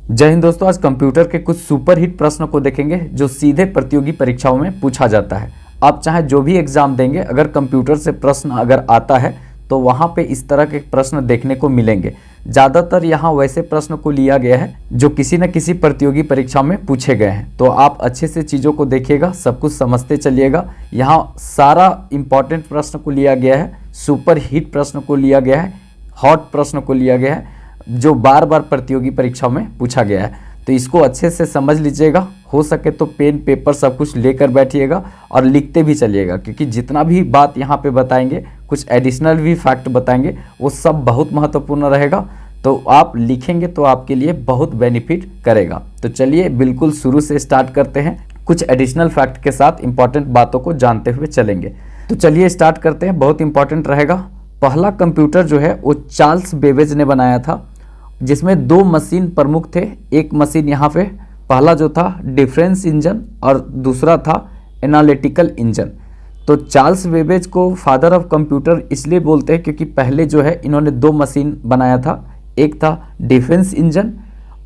जय हिंद दोस्तों, आज कंप्यूटर के कुछ सुपर हिट प्रश्नों को देखेंगे जो सीधे प्रतियोगी परीक्षाओं में पूछा जाता है। आप चाहे जो भी एग्जाम देंगे, अगर कंप्यूटर से प्रश्न अगर आता है तो वहाँ पे इस तरह के प्रश्न देखने को मिलेंगे। ज़्यादातर यहाँ वैसे प्रश्न को लिया गया है जो किसी न किसी प्रतियोगी परीक्षा में पूछे गए हैं। तो आप अच्छे से चीज़ों को देखिएगा, सब कुछ समझते चलिएगा। यहाँ सारा इम्पॉर्टेंट प्रश्न को लिया गया है, सुपर हिट प्रश्न को लिया गया है, हॉट प्रश्न को लिया गया है जो बार बार प्रतियोगी परीक्षाओं में पूछा गया है। तो इसको अच्छे से समझ लीजिएगा। हो सके तो पेन पेपर सब कुछ लेकर बैठिएगा और लिखते भी चलिएगा, क्योंकि जितना भी बात यहाँ पे बताएंगे, कुछ एडिशनल भी फैक्ट बताएंगे, वो सब बहुत महत्वपूर्ण रहेगा। तो आप लिखेंगे तो आपके लिए बहुत बेनिफिट करेगा। तो चलिए बिल्कुल शुरू से स्टार्ट करते हैं, कुछ एडिशनल फैक्ट के साथ इंपॉर्टेंट बातों को जानते हुए चलेंगे। तो चलिए स्टार्ट करते हैं, बहुत इंपॉर्टेंट रहेगा। पहला कंप्यूटर जो है वो चार्ल्स बेबेज ने बनाया था, जिसमें दो मशीन प्रमुख थे। एक मशीन यहाँ पे पहला जो था डिफरेंस इंजन और दूसरा था एनालिटिकल इंजन। तो चार्ल्स बेबेज को फादर ऑफ कंप्यूटर इसलिए बोलते हैं क्योंकि पहले जो है इन्होंने दो मशीन बनाया था। एक था डिफरेंस इंजन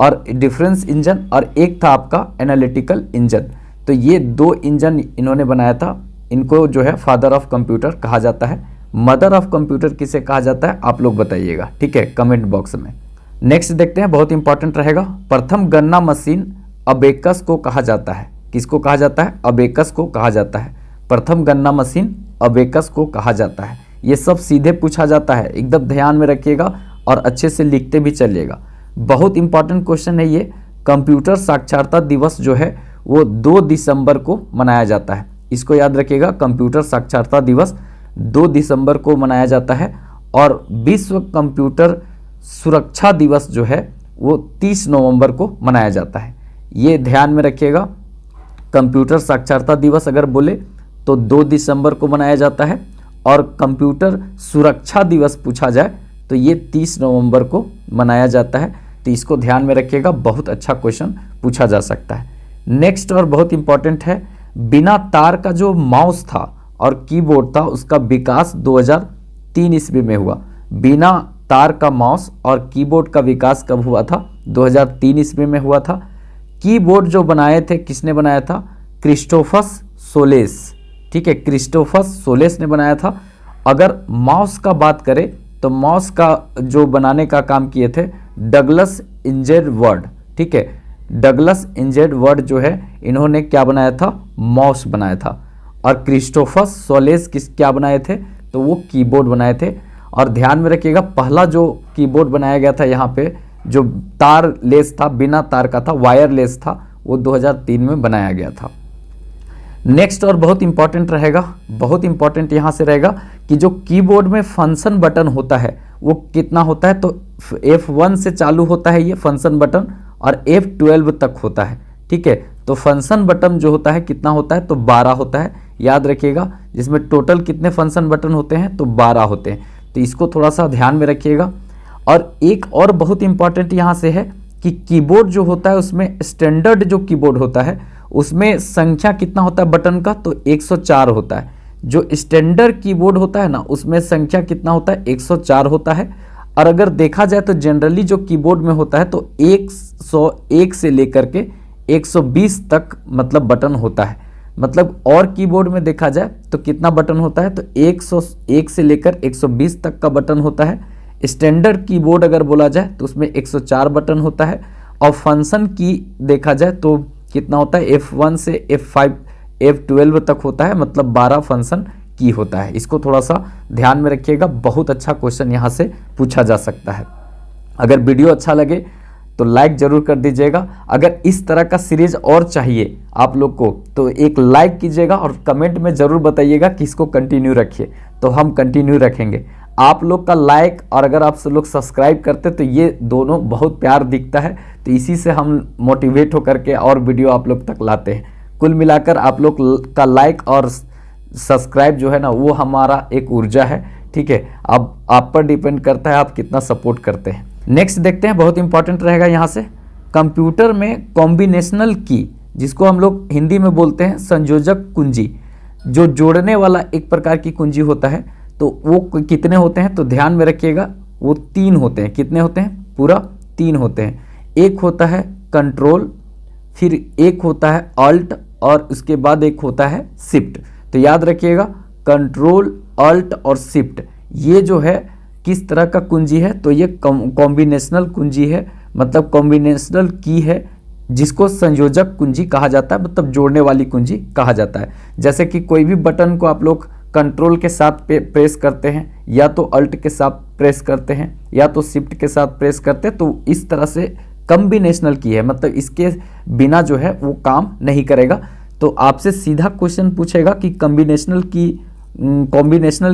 और एक था आपका एनालिटिकल इंजन। तो ये दो इंजन इन्होंने बनाया था। इनको जो है फादर ऑफ कंप्यूटर कहा जाता है। मदर ऑफ कंप्यूटर किसे कहा जाता है आप लोग बताइएगा, ठीक है, कमेंट बॉक्स में। नेक्स्ट देखते हैं, बहुत इंपॉर्टेंट रहेगा। प्रथम गणना मशीन अबेकस को कहा जाता है। किसको कहा जाता है? अबेकस को कहा जाता है। प्रथम गणना मशीन अबेकस को कहा जाता है। ये सब सीधे पूछा जाता है, एकदम ध्यान में रखिएगा और अच्छे से लिखते भी चलिएगा। बहुत इंपॉर्टेंट क्वेश्चन है ये। कंप्यूटर साक्षरता दिवस जो है वो 2 दिसंबर को मनाया जाता है। इसको याद रखिएगा, कंप्यूटर साक्षरता दिवस 2 दिसंबर को मनाया जाता है। और विश्व कंप्यूटर सुरक्षा दिवस जो है वो 30 नवंबर को मनाया जाता है। ये ध्यान में रखिएगा। कंप्यूटर साक्षरता दिवस अगर बोले तो 2 दिसंबर को मनाया जाता है, और कंप्यूटर सुरक्षा दिवस पूछा जाए तो ये 30 नवंबर को मनाया जाता है। तो इसको ध्यान में रखिएगा, बहुत अच्छा क्वेश्चन पूछा जा सकता है। नेक्स्ट और बहुत इंपॉर्टेंट है, बिना तार का जो माउस था और कीबोर्ड था उसका विकास 2003 ईस्वी में हुआ। बिना तार का माउस और कीबोर्ड का विकास कब हुआ था? 2003 ईस्वी में हुआ था। कीबोर्ड जो बनाए थे किसने बनाया था? क्रिस्टोफस सोलेस, ठीक है, क्रिस्टोफस सोलेस ने बनाया था। अगर माउस का बात करें तो माउस का जो बनाने का काम किए थे डगलस इंजेडवर्ड, ठीक है, डगलस इंजेडवर्ड जो है इन्होंने क्या बनाया था? माउस बनाया था। और क्रिस्टोफस सोलेस क्या बनाए थे? तो वो कीबोर्ड बनाए थे। और ध्यान में रखिएगा, पहला जो कीबोर्ड बनाया गया था यहाँ पे जो तार लेस था, बिना तार का था, वायरलेस था, वो 2003 में बनाया गया था। नेक्स्ट और बहुत इंपॉर्टेंट रहेगा, बहुत इंपॉर्टेंट यहाँ से रहेगा कि जो कीबोर्ड में फंक्शन बटन होता है वो कितना होता है? तो F1 से चालू होता है ये फंक्शन बटन और F12 तक होता है, ठीक है। तो फंक्शन बटन जो होता है कितना होता है? तो 12 होता है, याद रखिएगा। जिसमें टोटल कितने फंक्शन बटन होते हैं? तो 12 होते हैं। तो इसको थोड़ा सा ध्यान में रखिएगा। और एक और बहुत इंपॉर्टेंट यहाँ से है कि कीबोर्ड जो होता है उसमें स्टैंडर्ड जो कीबोर्ड होता है उसमें संख्या कितना होता है बटन का? तो 104 होता है। जो स्टैंडर्ड कीबोर्ड होता है ना उसमें संख्या कितना होता है? 104 होता है। और अगर देखा जाए तो जनरली जो कीबोर्ड में होता है तो 101 से लेकर के 120 तक मतलब बटन होता है। मतलब और कीबोर्ड में देखा जाए तो कितना बटन होता है? तो 101 से लेकर 120 तक का बटन होता है। स्टैंडर्ड कीबोर्ड अगर बोला जाए तो उसमें 104 बटन होता है। और फंक्शन की देखा जाए तो कितना होता है? F1 से F5 F12 तक होता है, मतलब 12 फंक्शन की होता है। इसको थोड़ा सा ध्यान में रखिएगा, बहुत अच्छा क्वेश्चन यहाँ से पूछा जा सकता है। अगर वीडियो अच्छा लगे तो लाइक जरूर कर दीजिएगा। अगर इस तरह का सीरीज और चाहिए आप लोग को तो एक लाइक कीजिएगा और कमेंट में ज़रूर बताइएगा कि इसको कंटिन्यू रखिए, तो हम कंटिन्यू रखेंगे। आप लोग का लाइक और अगर आप लोग सब्सक्राइब करते तो ये दोनों बहुत प्यार दिखता है, तो इसी से हम मोटिवेट होकर के और वीडियो आप लोग तक लाते हैं। कुल मिलाकर आप लोग का लाइक और सब्सक्राइब जो है ना वो हमारा एक ऊर्जा है, ठीक है। अब आप पर डिपेंड करता है आप कितना सपोर्ट करते हैं। नेक्स्ट देखते हैं, बहुत इंपॉर्टेंट रहेगा यहाँ से। कंप्यूटर में कॉम्बिनेशनल की, जिसको हम लोग हिंदी में बोलते हैं संयोजक कुंजी, जो जोड़ने वाला एक प्रकार की कुंजी होता है, तो वो कितने होते हैं? तो ध्यान में रखिएगा, वो 3 होते हैं। कितने होते हैं? पूरा 3 होते हैं। एक होता है कंट्रोल, फिर एक होता है अल्ट और उसके बाद एक होता है शिफ्ट। तो याद रखिएगा कंट्रोल, अल्ट और शिफ्ट ये जो है किस तरह का कुंजी है, तो ये कॉम्बिनेशनल कुंजी है, मतलब कॉम्बिनेशनल की है जिसको संयोजक कुंजी कहा जाता है, मतलब जोड़ने वाली कुंजी कहा जाता है। जैसे कि कोई भी बटन को आप लोग कंट्रोल के साथ प्रेस करते हैं, या तो अल्ट के साथ प्रेस करते हैं, या तो शिफ्ट के साथ प्रेस करते हैं, तो इस तरह से कॉम्बिनेशनल की है, मतलब इसके बिना जो है वो काम नहीं करेगा। तो आपसे सीधा क्वेश्चन पूछेगा कि कॉम्बिनेशनल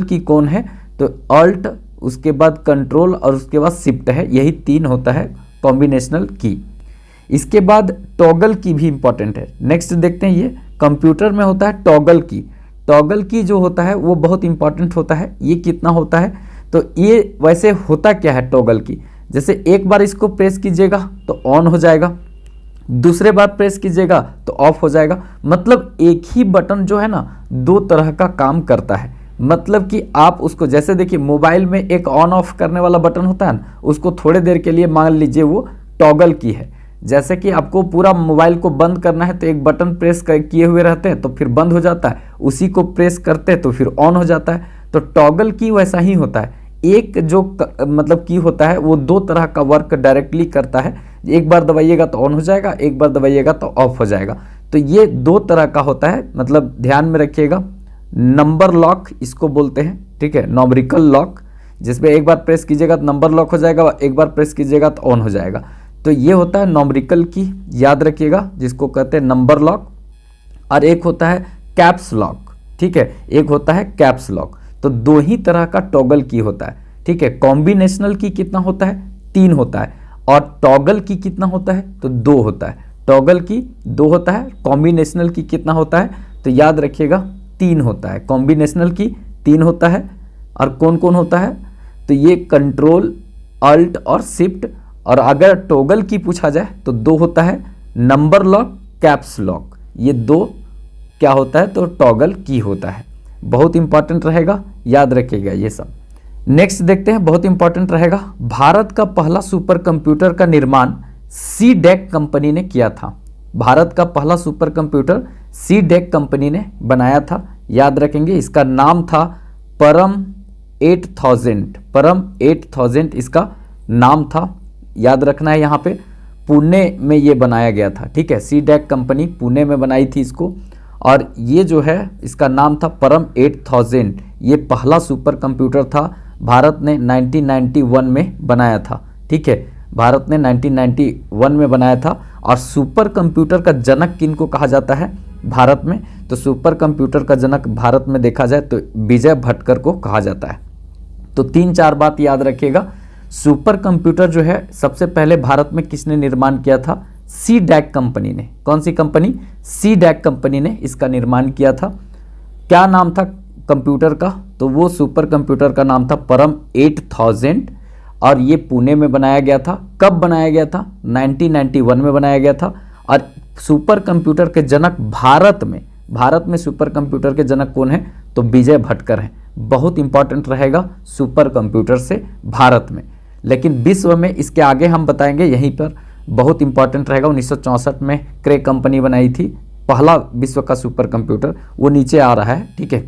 की कौन है, तो अल्ट, उसके बाद कंट्रोल और उसके बाद शिफ्ट है, यही तीन होता है कॉम्बिनेशनल की। इसके बाद टॉगल की भी इंपॉर्टेंट है। नेक्स्ट देखते हैं, ये कंप्यूटर में होता है टॉगल की। टॉगल की जो होता है वो बहुत इंपॉर्टेंट होता है। ये कितना होता है, तो ये वैसे होता क्या है टॉगल की, जैसे एक बार इसको प्रेस कीजिएगा तो ऑन हो जाएगा, दूसरे बार प्रेस कीजिएगा तो ऑफ हो जाएगा। मतलब एक ही बटन जो है ना दो तरह का काम करता है। मतलब कि आप उसको, जैसे देखिए मोबाइल में एक ऑन ऑफ करने वाला बटन होता है ना, उसको थोड़े देर के लिए मान लीजिए वो टॉगल की है। जैसे कि आपको पूरा मोबाइल को बंद करना है तो एक बटन प्रेस किए हुए रहते हैं तो फिर बंद हो जाता है, उसी को प्रेस करते हैं तो फिर ऑन हो जाता है। तो टॉगल की वैसा ही होता है। एक जो मतलब की होता है वो दो तरह का वर्क डायरेक्टली करता है, एक बार दबाइएगा तो ऑन हो जाएगा, एक बार दबाइएगा तो ऑफ हो जाएगा। तो ये दो तरह का होता है, मतलब ध्यान में रखिएगा। नंबर लॉक इसको बोलते हैं, ठीक है, नॉमरिकल लॉक, जिसमें एक बार प्रेस कीजिएगा तो नंबर लॉक हो जाएगा, एक बार प्रेस कीजिएगा तो ऑन हो जाएगा। तो ये होता है नॉमरिकल की, याद रखिएगा, जिसको कहते हैं नंबर लॉक। और एक होता है कैप्स लॉक, ठीक है, एक होता है कैप्स लॉक। तो दो ही तरह का टॉगल की होता है, ठीक है। कॉम्बिनेशनल की कितना होता है, 3 होता है, और टॉगल की कितना होता है, तो 2 होता है। टॉगल की 2 होता है, कॉम्बिनेशनल की कितना होता है, तो याद रखिएगा 3 होता है। कॉम्बिनेशनल की 3 होता है, और कौन कौन होता है, तो ये कंट्रोल, अल्ट और शिफ्ट। और अगर टॉगल की पूछा जाए तो 2 होता है, नंबर लॉक, कैप्स लॉक, ये 2 क्या होता है, तो टॉगल की होता है। बहुत इंपॉर्टेंट रहेगा, याद रखिएगा ये सब। नेक्स्ट देखते हैं, बहुत इंपॉर्टेंट रहेगा। भारत का पहला सुपर कंप्यूटर का निर्माण सीडेक कंपनी ने किया था। भारत का पहला सुपर कंप्यूटर सीडेक कंपनी ने बनाया था, याद रखेंगे। इसका नाम था परम 8000, परम 8000 इसका नाम था, याद रखना है। यहाँ पे पुणे में ये बनाया गया था, ठीक है, सीडेक कंपनी पुणे में बनाई थी इसको। और ये जो है इसका नाम था परम 8000, ये पहला सुपर कंप्यूटर था, भारत ने 1991 में बनाया था, ठीक है, भारत ने 1991 में बनाया था। और सुपर कंप्यूटर का जनक किनको कहा जाता है भारत में, तो सुपर कंप्यूटर का जनक भारत में देखा जाए तो विजय भटकर को कहा जाता है। तो 3-4 बात याद रखिएगा। सुपर कंप्यूटर जो है सबसे पहले भारत में किसने निर्माण किया था, सीडेक कंपनी ने। कौन सी कंपनी, सीडेक कंपनी ने इसका निर्माण किया था। क्या नाम था कंप्यूटर का, तो वो सुपर कंप्यूटर का नाम था परम 8000, और ये पुणे में बनाया गया था। कब बनाया गया था, 1991 में बनाया गया था। और सुपर कंप्यूटर के जनक भारत में सुपर कंप्यूटर के जनक कौन है, तो विजय भटकर हैं। बहुत इंपॉर्टेंट रहेगा सुपर कंप्यूटर से भारत में। लेकिन विश्व में इसके आगे हम बताएंगे, यहीं पर बहुत इंपॉर्टेंट रहेगा। 1964 में क्रे कंपनी बनाई थी पहला विश्व का सुपर कंप्यूटर, वो नीचे आ रहा है, ठीक है।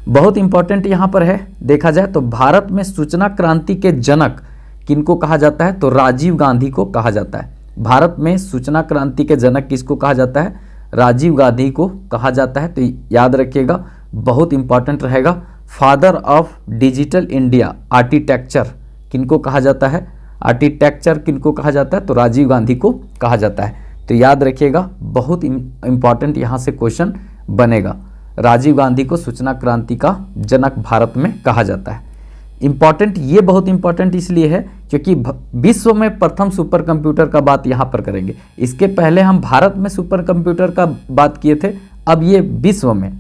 बहुत इंपॉर्टेंट यहाँ पर है, देखा जाए तो भारत में सूचना क्रांति के जनक किनको कहा जाता है, तो राजीव गांधी को कहा जाता है। भारत में सूचना क्रांति के जनक किसको कहा जाता है, राजीव गांधी को कहा जाता है। तो याद रखिएगा, बहुत इंपॉर्टेंट रहेगा। Father of digital India architecture किनको कहा जाता है, आर्किटेक्चर किनको कहा जाता है, तो राजीव गांधी को कहा जाता है। तो याद रखिएगा, बहुत इंपॉर्टेंट यहाँ से क्वेश्चन बनेगा। राजीव गांधी को सूचना क्रांति का जनक भारत में कहा जाता है। इंपॉर्टेंट, ये बहुत इंपॉर्टेंट इसलिए है क्योंकि विश्व में प्रथम सुपर कंप्यूटर का बात यहाँ पर करेंगे। इसके पहले हम भारत में सुपर कंप्यूटर का बात किए थे, अब ये विश्व में।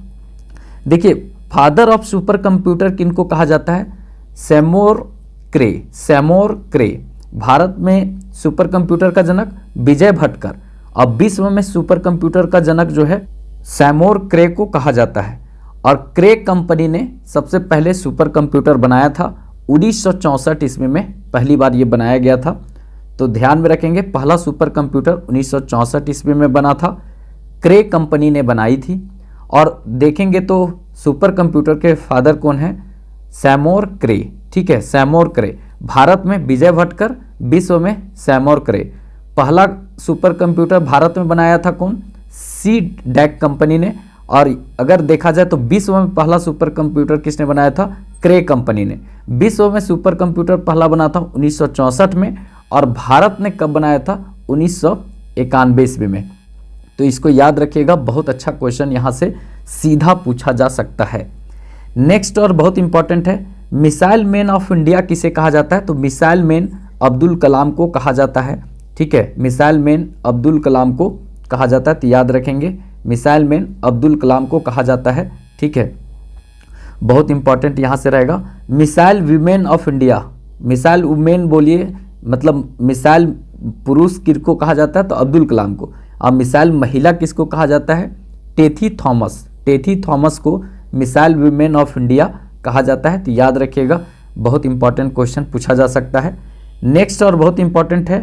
देखिए, फादर ऑफ सुपर कंप्यूटर किनको कहा जाता है, सैमोर क्रे। भारत में सुपर कंप्यूटर का जनक विजय भटकर, अब विश्व में सुपर कंप्यूटर का जनक जो है सैमोर क्रे को कहा जाता है। और क्रे कंपनी ने सबसे पहले सुपर कंप्यूटर बनाया था 1964 ईस्वी में, पहली बार ये बनाया गया था। तो ध्यान में रखेंगे पहला सुपर कंप्यूटर 1964 ईस्वी में बना था, क्रे कंपनी ने बनाई थी। और देखेंगे तो सुपर कंप्यूटर के फादर कौन है, सैमोर क्रे, ठीक है, सैमोर क्रे। भारत में विजय भटकर, विश्व में सैमोर क्रे। पहला सुपर कंप्यूटर भारत में बनाया था कौन, सी डैक कंपनी ने। और अगर देखा जाए तो विश्व में पहला सुपर कंप्यूटर किसने बनाया था, क्रे कंपनी ने। विश्व में सुपर कंप्यूटर पहला बना था 1964 में, और भारत ने कब बनाया था, 1991 ईस्वी में। तो इसको याद रखिएगा, बहुत अच्छा क्वेश्चन यहाँ से सीधा पूछा जा सकता है। नेक्स्ट और बहुत इंपॉर्टेंट है, मिसाइल मैन ऑफ इंडिया किसे कहा जाता है, तो मिसाइल मैन अब्दुल कलाम को कहा जाता है, ठीक है, मिसाइल मैन अब्दुल कलाम को कहा जाता है। तो याद रखेंगे मिसाइल मैन अब्दुल कलाम को कहा जाता है, ठीक है, बहुत इंपॉर्टेंट यहाँ से रहेगा। Missile women of India, missile women बोलिए, मतलब मिसाइल पुरुष किसको कहा जाता है, तो अब्दुल कलाम को। अब मिसाइल महिला किसको कहा जाता है, टेथी थॉमस, टेथी थॉमस को मिसाइल वीमेन ऑफ इंडिया कहा जाता है। तो याद रखिएगा, बहुत इंपॉर्टेंट क्वेश्चन पूछा जा सकता है। नेक्स्ट और बहुत इंपॉर्टेंट है,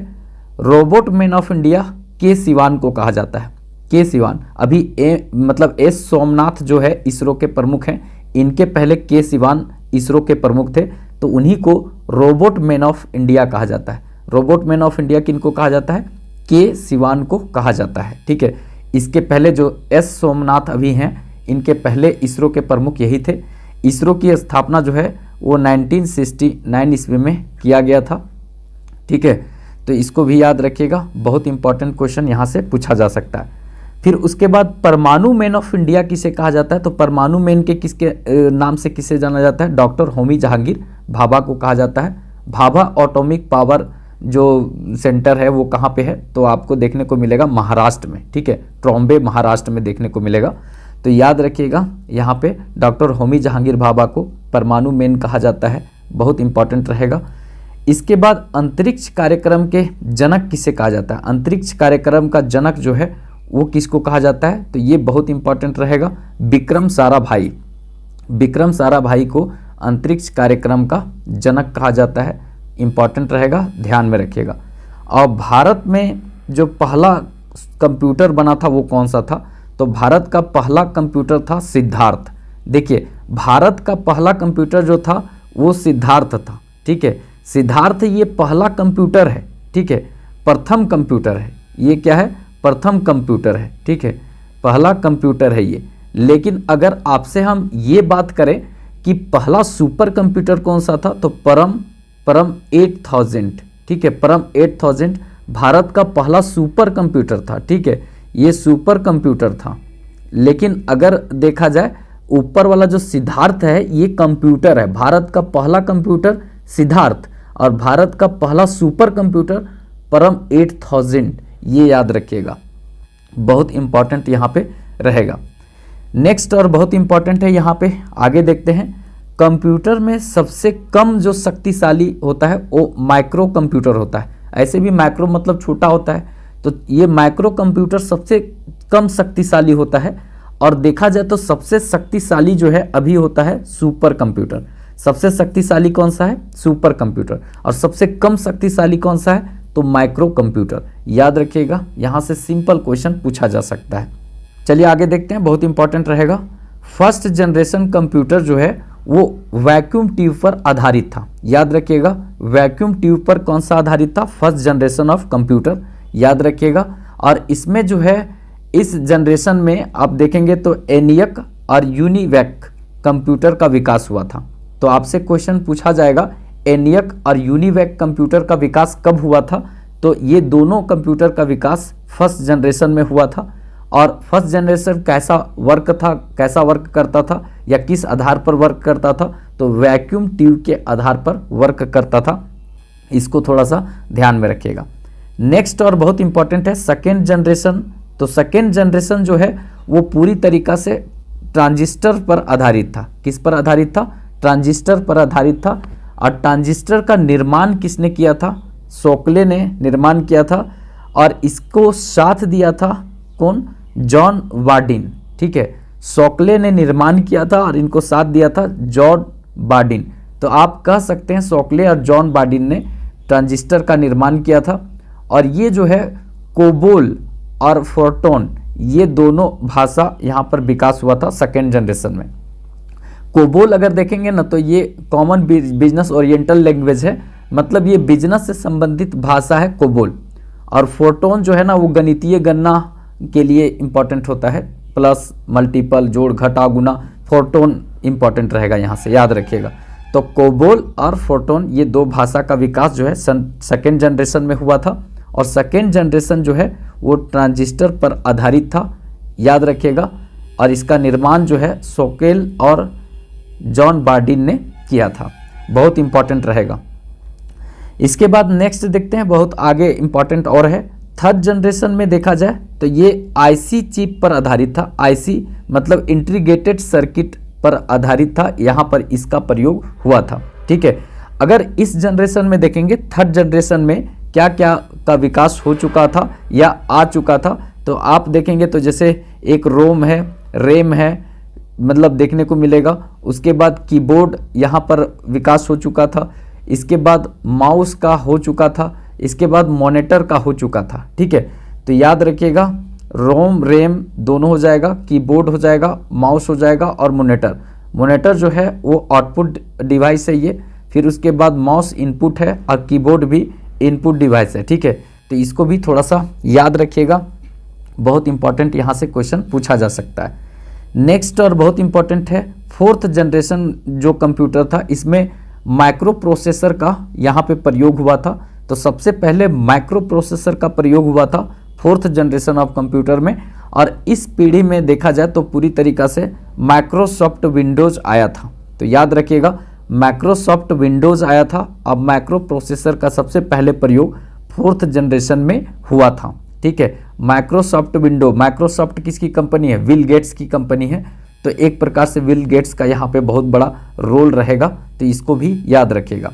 रोबोट मैन ऑफ इंडिया के सिवान को कहा जाता है, के सिवान। अभी मतलब एस सोमनाथ जो है इसरो के प्रमुख हैं, इनके पहले के सिवान इसरो के प्रमुख थे, तो उन्हीं को रोबोट मैन ऑफ इंडिया कहा जाता है। रोबोट मैन ऑफ इंडिया किनको कहा जाता है, के सिवान को कहा जाता है, ठीक है। इसके पहले जो एस सोमनाथ अभी हैं, इनके पहले इसरो के प्रमुख यही थे। इसरो की स्थापना जो है वो 1969 ईस्वी में किया गया था, ठीक है। तो इसको भी याद रखिएगा, बहुत इंपॉर्टेंट क्वेश्चन यहाँ से पूछा जा सकता है। फिर उसके बाद परमाणु मैन ऑफ इंडिया किसे कहा जाता है, तो परमाणु मैन के किसके नाम से किसे जाना जाता है, डॉक्टर होमी जहांगीर भाभा को कहा जाता है। भाभा एटॉमिक पावर जो सेंटर है वो कहाँ पे है, तो आपको देखने को मिलेगा महाराष्ट्र में, ठीक है, ट्रॉम्बे महाराष्ट्र में देखने को मिलेगा। तो याद रखिएगा, यहाँ पे डॉक्टर होमी जहांगीर भाभा को परमाणु मैन कहा जाता है, बहुत इंपॉर्टेंट रहेगा। इसके बाद अंतरिक्ष कार्यक्रम के जनक किसे कहा जाता है, अंतरिक्ष कार्यक्रम का जनक जो है वो किसको कहा जाता है, तो ये बहुत इंपॉर्टेंट रहेगा, विक्रम साराभाई। विक्रम साराभाई को अंतरिक्ष कार्यक्रम का जनक कहा जाता है, इंपॉर्टेंट रहेगा, ध्यान में रखिएगा। और भारत में जो पहला कंप्यूटर बना था वो कौन सा था, तो भारत का पहला कंप्यूटर था सिद्धार्थ। देखिए, भारत का पहला कंप्यूटर जो था वो सिद्धार्थ था, ठीक है। सिद्धार्थ ये पहला कंप्यूटर है, ठीक है, प्रथम कंप्यूटर है, ये क्या है, प्रथम कंप्यूटर है, ठीक है, पहला कंप्यूटर है ये। लेकिन अगर आपसे हम ये बात करें कि पहला सुपर कंप्यूटर कौन सा था, तो परम 8000, ठीक है, परम 8000 भारत का पहला सुपर कंप्यूटर था, ठीक है, ये सुपर कंप्यूटर था। लेकिन अगर देखा जाए ऊपर वाला जो सिद्धार्थ है ये कंप्यूटर है, भारत का पहला कंप्यूटर सिद्धार्थ, और भारत का पहला सुपर कंप्यूटर परम 8000, ये याद रखिएगा, बहुत इंपॉर्टेंट यहाँ पे रहेगा। नेक्स्ट और बहुत इंपॉर्टेंट है, यहाँ पे आगे देखते हैं, कंप्यूटर में सबसे कम जो शक्तिशाली होता है वो माइक्रो कंप्यूटर होता है। ऐसे भी माइक्रो मतलब छोटा होता है, तो ये माइक्रो कंप्यूटर सबसे कम शक्तिशाली होता है। और देखा जाए तो सबसे शक्तिशाली जो है अभी होता है सुपर कंप्यूटर। सबसे शक्तिशाली कौन सा है, सुपर कंप्यूटर, और सबसे कम शक्तिशाली कौन सा है, तो माइक्रो कंप्यूटर। याद रखिएगा, यहाँ से सिंपल क्वेश्चन पूछा जा सकता है। चलिए आगे देखते हैं, बहुत इंपॉर्टेंट रहेगा। फर्स्ट जनरेशन कंप्यूटर जो है वो वैक्यूम ट्यूब पर आधारित था। याद रखिएगा, वैक्यूम ट्यूब पर कौन सा आधारित था, फर्स्ट जनरेशन ऑफ कंप्यूटर, याद रखिएगा। और इसमें जो है इस जनरेशन में आप देखेंगे तो एनियक और यूनिवैक कंप्यूटर का विकास हुआ था। तो आपसे क्वेश्चन पूछा जाएगा एनियक और यूनिवैक कंप्यूटर का विकास कब हुआ था, तो ये दोनों कंप्यूटर का विकास फर्स्ट जनरेशन में हुआ था। और फर्स्ट जनरेशन कैसा वर्क था, कैसा वर्क करता था या किस आधार पर वर्क करता था, तो वैक्यूम ट्यूब के आधार पर वर्क करता था। इसको थोड़ा सा ध्यान में रखिएगा। नेक्स्ट और बहुत इंपॉर्टेंट है सेकेंड जनरेशन। तो सेकेंड जनरेशन जो है वो पूरी तरीका से ट्रांजिस्टर पर आधारित था। किस पर आधारित था, ट्रांजिस्टर पर आधारित था। और ट्रांजिस्टर का निर्माण किसने किया था, शोकले ने निर्माण किया था। और इसको साथ दिया था कौन, जॉन बार्डिन, ठीक है, शोकले ने निर्माण किया था और इनको साथ दिया था जॉन बार्डिन। तो आप कह सकते हैं शोकले और जॉन बार्डिन ने ट्रांजिस्टर का निर्माण किया था। और ये जो है कोबोल और फोर्टोन, ये दोनों भाषा यहाँ पर विकास हुआ था सेकेंड जनरेशन में। कोबोल अगर देखेंगे ना तो ये कॉमन बिजनेस ओरिएंटल लैंग्वेज है, मतलब ये बिजनेस से संबंधित भाषा है कोबोल। और फोर्टोन जो है ना वो गणितीय गणना के लिए इम्पॉर्टेंट होता है, प्लस मल्टीपल, जोड़ घटा गुना, फोर्टोन इम्पॉर्टेंट रहेगा यहाँ से, याद रखिएगा। तो कोबोल और फोर्टोन ये दो भाषा का विकास जो है सेकेंड जनरेशन में हुआ था। और सेकेंड जनरेशन जो है वो ट्रांजिस्टर पर आधारित था, याद रखिएगा। और इसका निर्माण जो है सोकेल और जॉन बार्डिन ने किया था, बहुत इंपॉर्टेंट रहेगा। इसके बाद नेक्स्ट देखते हैं, बहुत आगे इंपॉर्टेंट और है। थर्ड जनरेशन में देखा जाए तो ये आईसी चिप पर आधारित था। आईसी मतलब इंटीग्रेटेड सर्किट पर आधारित था, यहाँ पर इसका प्रयोग हुआ था, ठीक है। अगर इस जनरेशन में देखेंगे, थर्ड जनरेशन में क्या क्या का विकास हो चुका था या आ चुका था, तो आप देखेंगे तो जैसे एक रोम है, रैम है, मतलब देखने को मिलेगा। उसके बाद कीबोर्ड यहाँ पर विकास हो चुका था। इसके बाद माउस का हो चुका था। इसके बाद मॉनिटर का हो चुका था, ठीक है। तो याद रखिएगा, रोम रैम दोनों हो जाएगा, कीबोर्ड हो जाएगा, माउस हो जाएगा और मॉनिटर। मॉनिटर जो है वो आउटपुट डिवाइस है ये, फिर उसके बाद माउस इनपुट है और कीबोर्ड भी इनपुट डिवाइस है, ठीक है। तो इसको भी थोड़ा सा याद रखिएगा, बहुत इंपॉर्टेंट यहाँ से क्वेश्चन पूछा जा सकता है। नेक्स्ट और बहुत इंपॉर्टेंट है, फोर्थ जनरेशन जो कंप्यूटर था इसमें माइक्रो प्रोसेसर का यहाँ पे प्रयोग हुआ था। तो सबसे पहले माइक्रो प्रोसेसर का प्रयोग हुआ था फोर्थ जनरेशन ऑफ कंप्यूटर में। और इस पीढ़ी में देखा जाए तो पूरी तरीक़ा से माइक्रोसॉफ्ट विंडोज़ आया था। तो याद रखिएगा, माइक्रोसॉफ्ट विंडोज़ आया था। अब माइक्रो प्रोसेसर का सबसे पहले प्रयोग फोर्थ जनरेशन में हुआ था, ठीक है। माइक्रोसॉफ्ट विंडो, माइक्रोसॉफ्ट किसकी कंपनी है? बिल गेट्स की कंपनी है। तो एक प्रकार से बिल गेट्स का यहाँ पे बहुत बड़ा रोल रहेगा, तो इसको भी याद रखिएगा।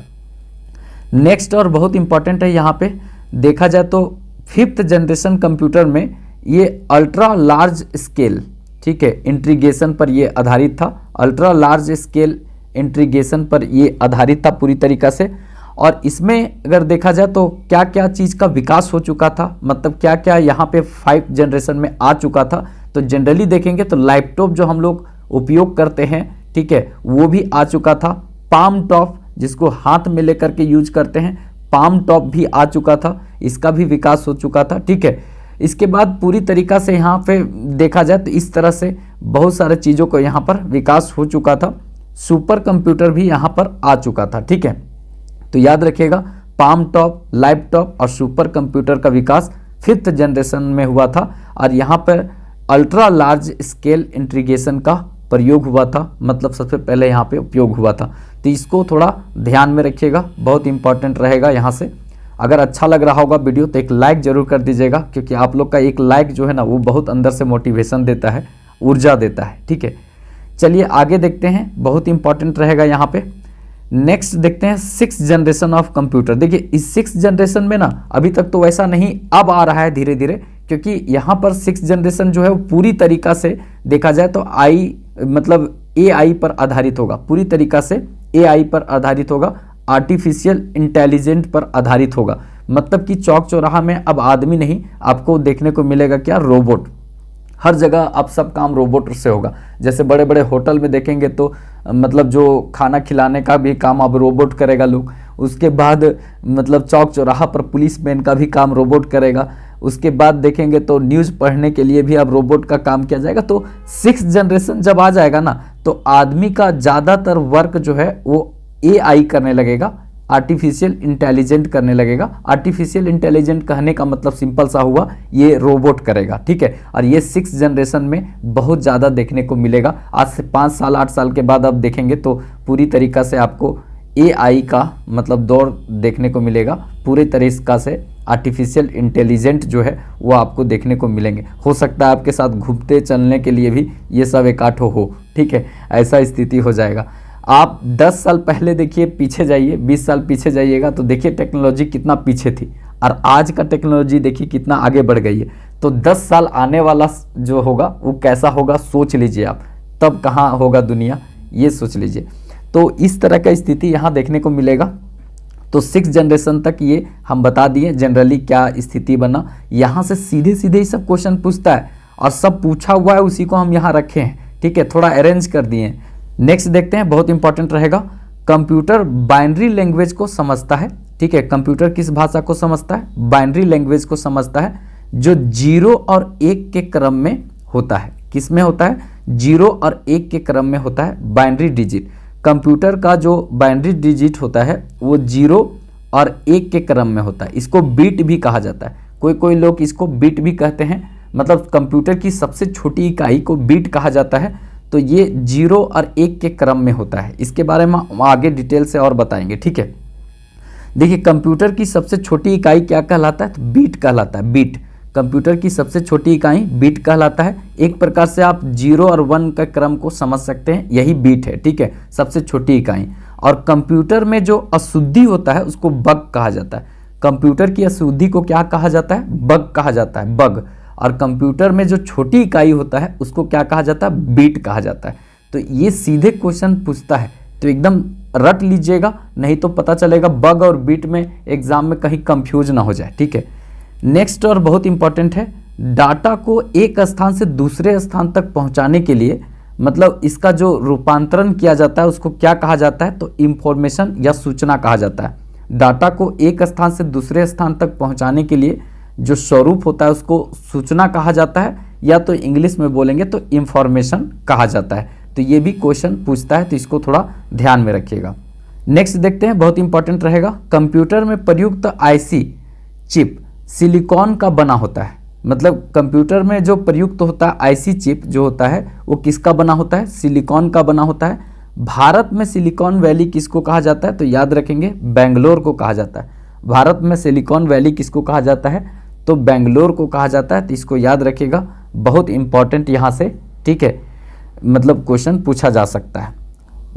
नेक्स्ट और बहुत इंपॉर्टेंट है, यहाँ पे देखा जाए तो फिफ्थ जनरेशन कंप्यूटर में ये अल्ट्रा लार्ज स्केल, ठीक है, इंटीग्रेशन पर ये आधारित था। अल्ट्रा लार्ज स्केल इंटीग्रेशन पर ये आधारित था पूरी तरीक़ा से। और इसमें अगर देखा जाए तो क्या क्या चीज़ का विकास हो चुका था, मतलब क्या क्या यहाँ पे 5 जनरेशन में आ चुका था। तो जनरली देखेंगे तो लैपटॉप जो हम लोग उपयोग करते हैं, ठीक है, वो भी आ चुका था। पाम टॉप जिसको हाथ में लेकर के यूज करते हैं, पाम टॉप भी आ चुका था, इसका भी विकास हो चुका था, ठीक है। इसके बाद पूरी तरीक़ा से यहाँ पे देखा जाए तो इस तरह से बहुत सारे चीज़ों को यहाँ पर विकास हो चुका था। सुपर कंप्यूटर भी यहाँ पर आ चुका था, ठीक है। तो याद रखिएगा, पाम टॉप, लैपटॉप और सुपर कंप्यूटर का विकास फिफ्थ जनरेशन में हुआ था। और यहाँ पर अल्ट्रा लार्ज स्केल इंटीग्रेशन का प्रयोग हुआ था, मतलब सबसे पहले यहाँ पे उपयोग हुआ था। तो इसको थोड़ा ध्यान में रखिएगा, बहुत इंपॉर्टेंट रहेगा यहाँ से। अगर अच्छा लग रहा होगा वीडियो तो एक लाइक जरूर कर दीजिएगा, क्योंकि आप लोग का एक लाइक जो है ना वो बहुत अंदर से मोटिवेशन देता है, ऊर्जा देता है, ठीक है। चलिए आगे देखते हैं, बहुत इंपॉर्टेंट रहेगा यहाँ पे। नेक्स्ट देखते हैं 6th जनरेशन ऑफ कंप्यूटर। देखिए इस 6th जनरेशन में ना अभी तक तो वैसा नहीं, अब आ रहा है धीरे धीरे, क्योंकि यहाँ पर 6th जनरेशन जो है वो पूरी तरीक़ा से देखा जाए तो मतलब AI पर आधारित होगा, पूरी तरीक़ा से AI पर आधारित होगा, आर्टिफिशियल इंटेलिजेंट पर आधारित होगा। मतलब कि चौक चौराहा में अब आदमी नहीं, आपको देखने को मिलेगा क्या, रोबोट। हर जगह अब सब काम रोबोट से होगा। जैसे बड़े बड़े होटल में देखेंगे तो मतलब जो खाना खिलाने का भी काम अब रोबोट करेगा लोग। उसके बाद मतलब चौक चौराहा पर पुलिसमैन का भी काम रोबोट करेगा। उसके बाद देखेंगे तो न्यूज़ पढ़ने के लिए भी अब रोबोट का काम किया जाएगा। तो 6th जनरेशन जब आ जाएगा ना तो आदमी का ज़्यादातर वर्क जो है वो AI करने लगेगा, आर्टिफिशियल इंटेलिजेंट करने लगेगा। आर्टिफिशियल इंटेलिजेंट कहने का मतलब सिंपल सा हुआ, ये रोबोट करेगा, ठीक है। और ये 6th जनरेशन में बहुत ज़्यादा देखने को मिलेगा। आज से 5 साल 8 साल के बाद अब देखेंगे तो पूरी तरीक़ा से आपको AI का मतलब दौर देखने को मिलेगा। पूरे तरीक़ा से आर्टिफिशियल इंटेलिजेंट जो है वो आपको देखने को मिलेंगे। हो सकता है आपके साथ घूमते चलने के लिए भी ये सब इकट्ठा हो, ठीक है, ऐसा स्थिति हो जाएगा। आप 10 साल पहले देखिए, पीछे जाइए, 20 साल पीछे जाइएगा तो देखिए टेक्नोलॉजी कितना पीछे थी, और आज का टेक्नोलॉजी देखिए कितना आगे बढ़ गई है। तो 10 साल आने वाला जो होगा वो कैसा होगा सोच लीजिए आप, तब कहाँ होगा दुनिया, ये सोच लीजिए। तो इस तरह का स्थिति यहाँ देखने को मिलेगा। तो 6 जनरेशन तक ये हम बता दिए जनरली क्या स्थिति बना। यहाँ से सीधे सीधे ही सब क्वेश्चन पूछता है और सब पूछा हुआ है, उसी को हम यहाँ रखे हैं, ठीक है, थोड़ा अरेंज कर दिए। नेक्स्ट देखते हैं, बहुत इंपॉर्टेंट रहेगा, कंप्यूटर बाइनरी लैंग्वेज को समझता है, ठीक है। कंप्यूटर किस भाषा को समझता है? बाइनरी लैंग्वेज को समझता है, जो 0 और 1 के क्रम में होता है। किस में होता है? 0 और 1 के क्रम में होता है बाइनरी डिजिट। कंप्यूटर का जो बाइनरी डिजिट होता है वो 0 और 1 के क्रम में होता है। इसको बीट भी कहा जाता है, कोई लोग इसको बीट भी कहते हैं, मतलब कंप्यूटर की सबसे छोटी इकाई को बीट कहा जाता है। तो ये 0 और 1 के क्रम में होता है। इसके बारे में हम आगे डिटेल से और बताएंगे, ठीक है। देखिए कंप्यूटर की सबसे छोटी इकाई क्या कहलाता है? तो बीट कहलाता है। बीट कंप्यूटर की सबसे छोटी इकाई बीट कहलाता है। एक प्रकार से आप 0 और 1 का क्रम को समझ सकते हैं, यही बीट है, ठीक है, सबसे छोटी इकाई। और कंप्यूटर में जो अशुद्धि होता है उसको बग कहा जाता है। कंप्यूटर की अशुद्धि को क्या कहा जाता है? बग कहा जाता है, बग। और कंप्यूटर में जो छोटी इकाई होता है उसको क्या कहा जाता है? बीट कहा जाता है। तो ये सीधे क्वेश्चन पूछता है, तो एकदम रट लीजिएगा, नहीं तो पता चलेगा बग और बीट में एग्जाम में कहीं कंफ्यूज ना हो जाए, ठीक है। नेक्स्ट और बहुत इंपॉर्टेंट है, डाटा को एक स्थान से दूसरे स्थान तक पहुंचाने के लिए, मतलब इसका जो रूपांतरण किया जाता है उसको क्या कहा जाता है? तो इंफॉर्मेशन या सूचना कहा जाता है। डाटा को एक स्थान से दूसरे स्थान तक पहुंचाने के लिए जो स्वरूप होता है उसको सूचना कहा जाता है, या तो इंग्लिश में बोलेंगे तो इंफॉर्मेशन कहा जाता है। तो ये भी क्वेश्चन पूछता है, तो इसको थोड़ा ध्यान में रखिएगा। नेक्स्ट देखते हैं, बहुत इंपॉर्टेंट रहेगा, कंप्यूटर में प्रयुक्त आईसी चिप सिलिकॉन का बना होता है। मतलब कंप्यूटर में जो प्रयुक्त होता है आईसी चिप जो होता है वो किसका बना होता है? सिलिकॉन का बना होता है। भारत में सिलिकॉन वैली किसको कहा जाता है? तो याद रखेंगे बेंगलोर को कहा जाता है। भारत में सिलिकॉन वैली किसको कहा जाता है? तो बेंगलोर को कहा जाता है। तो इसको याद रखिएगा, बहुत इंपॉर्टेंट यहाँ से, ठीक है, मतलब क्वेश्चन पूछा जा सकता है।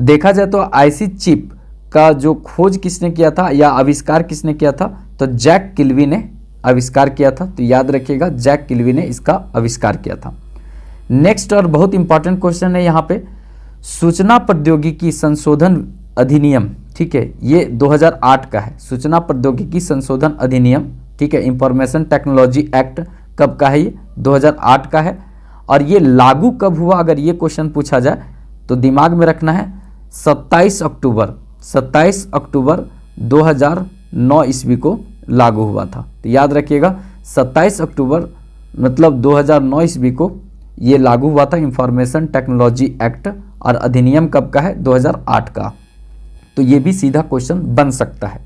देखा जाए तो आईसी चिप का जो खोज किसने किया था या आविष्कार किसने किया था? तो जैक किल्वी ने आविष्कार किया था। तो याद रखिएगा जैक किल्वी ने इसका आविष्कार किया था। नेक्स्ट और बहुत इंपॉर्टेंट क्वेश्चन है यहाँ पे, सूचना प्रौद्योगिकी संशोधन अधिनियम, ठीक है, ये 2008 का है। सूचना प्रौद्योगिकी संशोधन अधिनियम, ठीक है, इंफॉर्मेशन टेक्नोलॉजी एक्ट कब का है? ये 2008 का है। और ये लागू कब हुआ? अगर ये क्वेश्चन पूछा जाए तो दिमाग में रखना है 27 अक्टूबर 2009 ईस्वी को लागू हुआ था। तो याद रखिएगा 27 अक्टूबर मतलब 2009 ईस्वी को ये लागू हुआ था इंफॉर्मेशन टेक्नोलॉजी एक्ट। और अधिनियम कब का है? 2008 का। तो ये भी सीधा क्वेश्चन बन सकता है।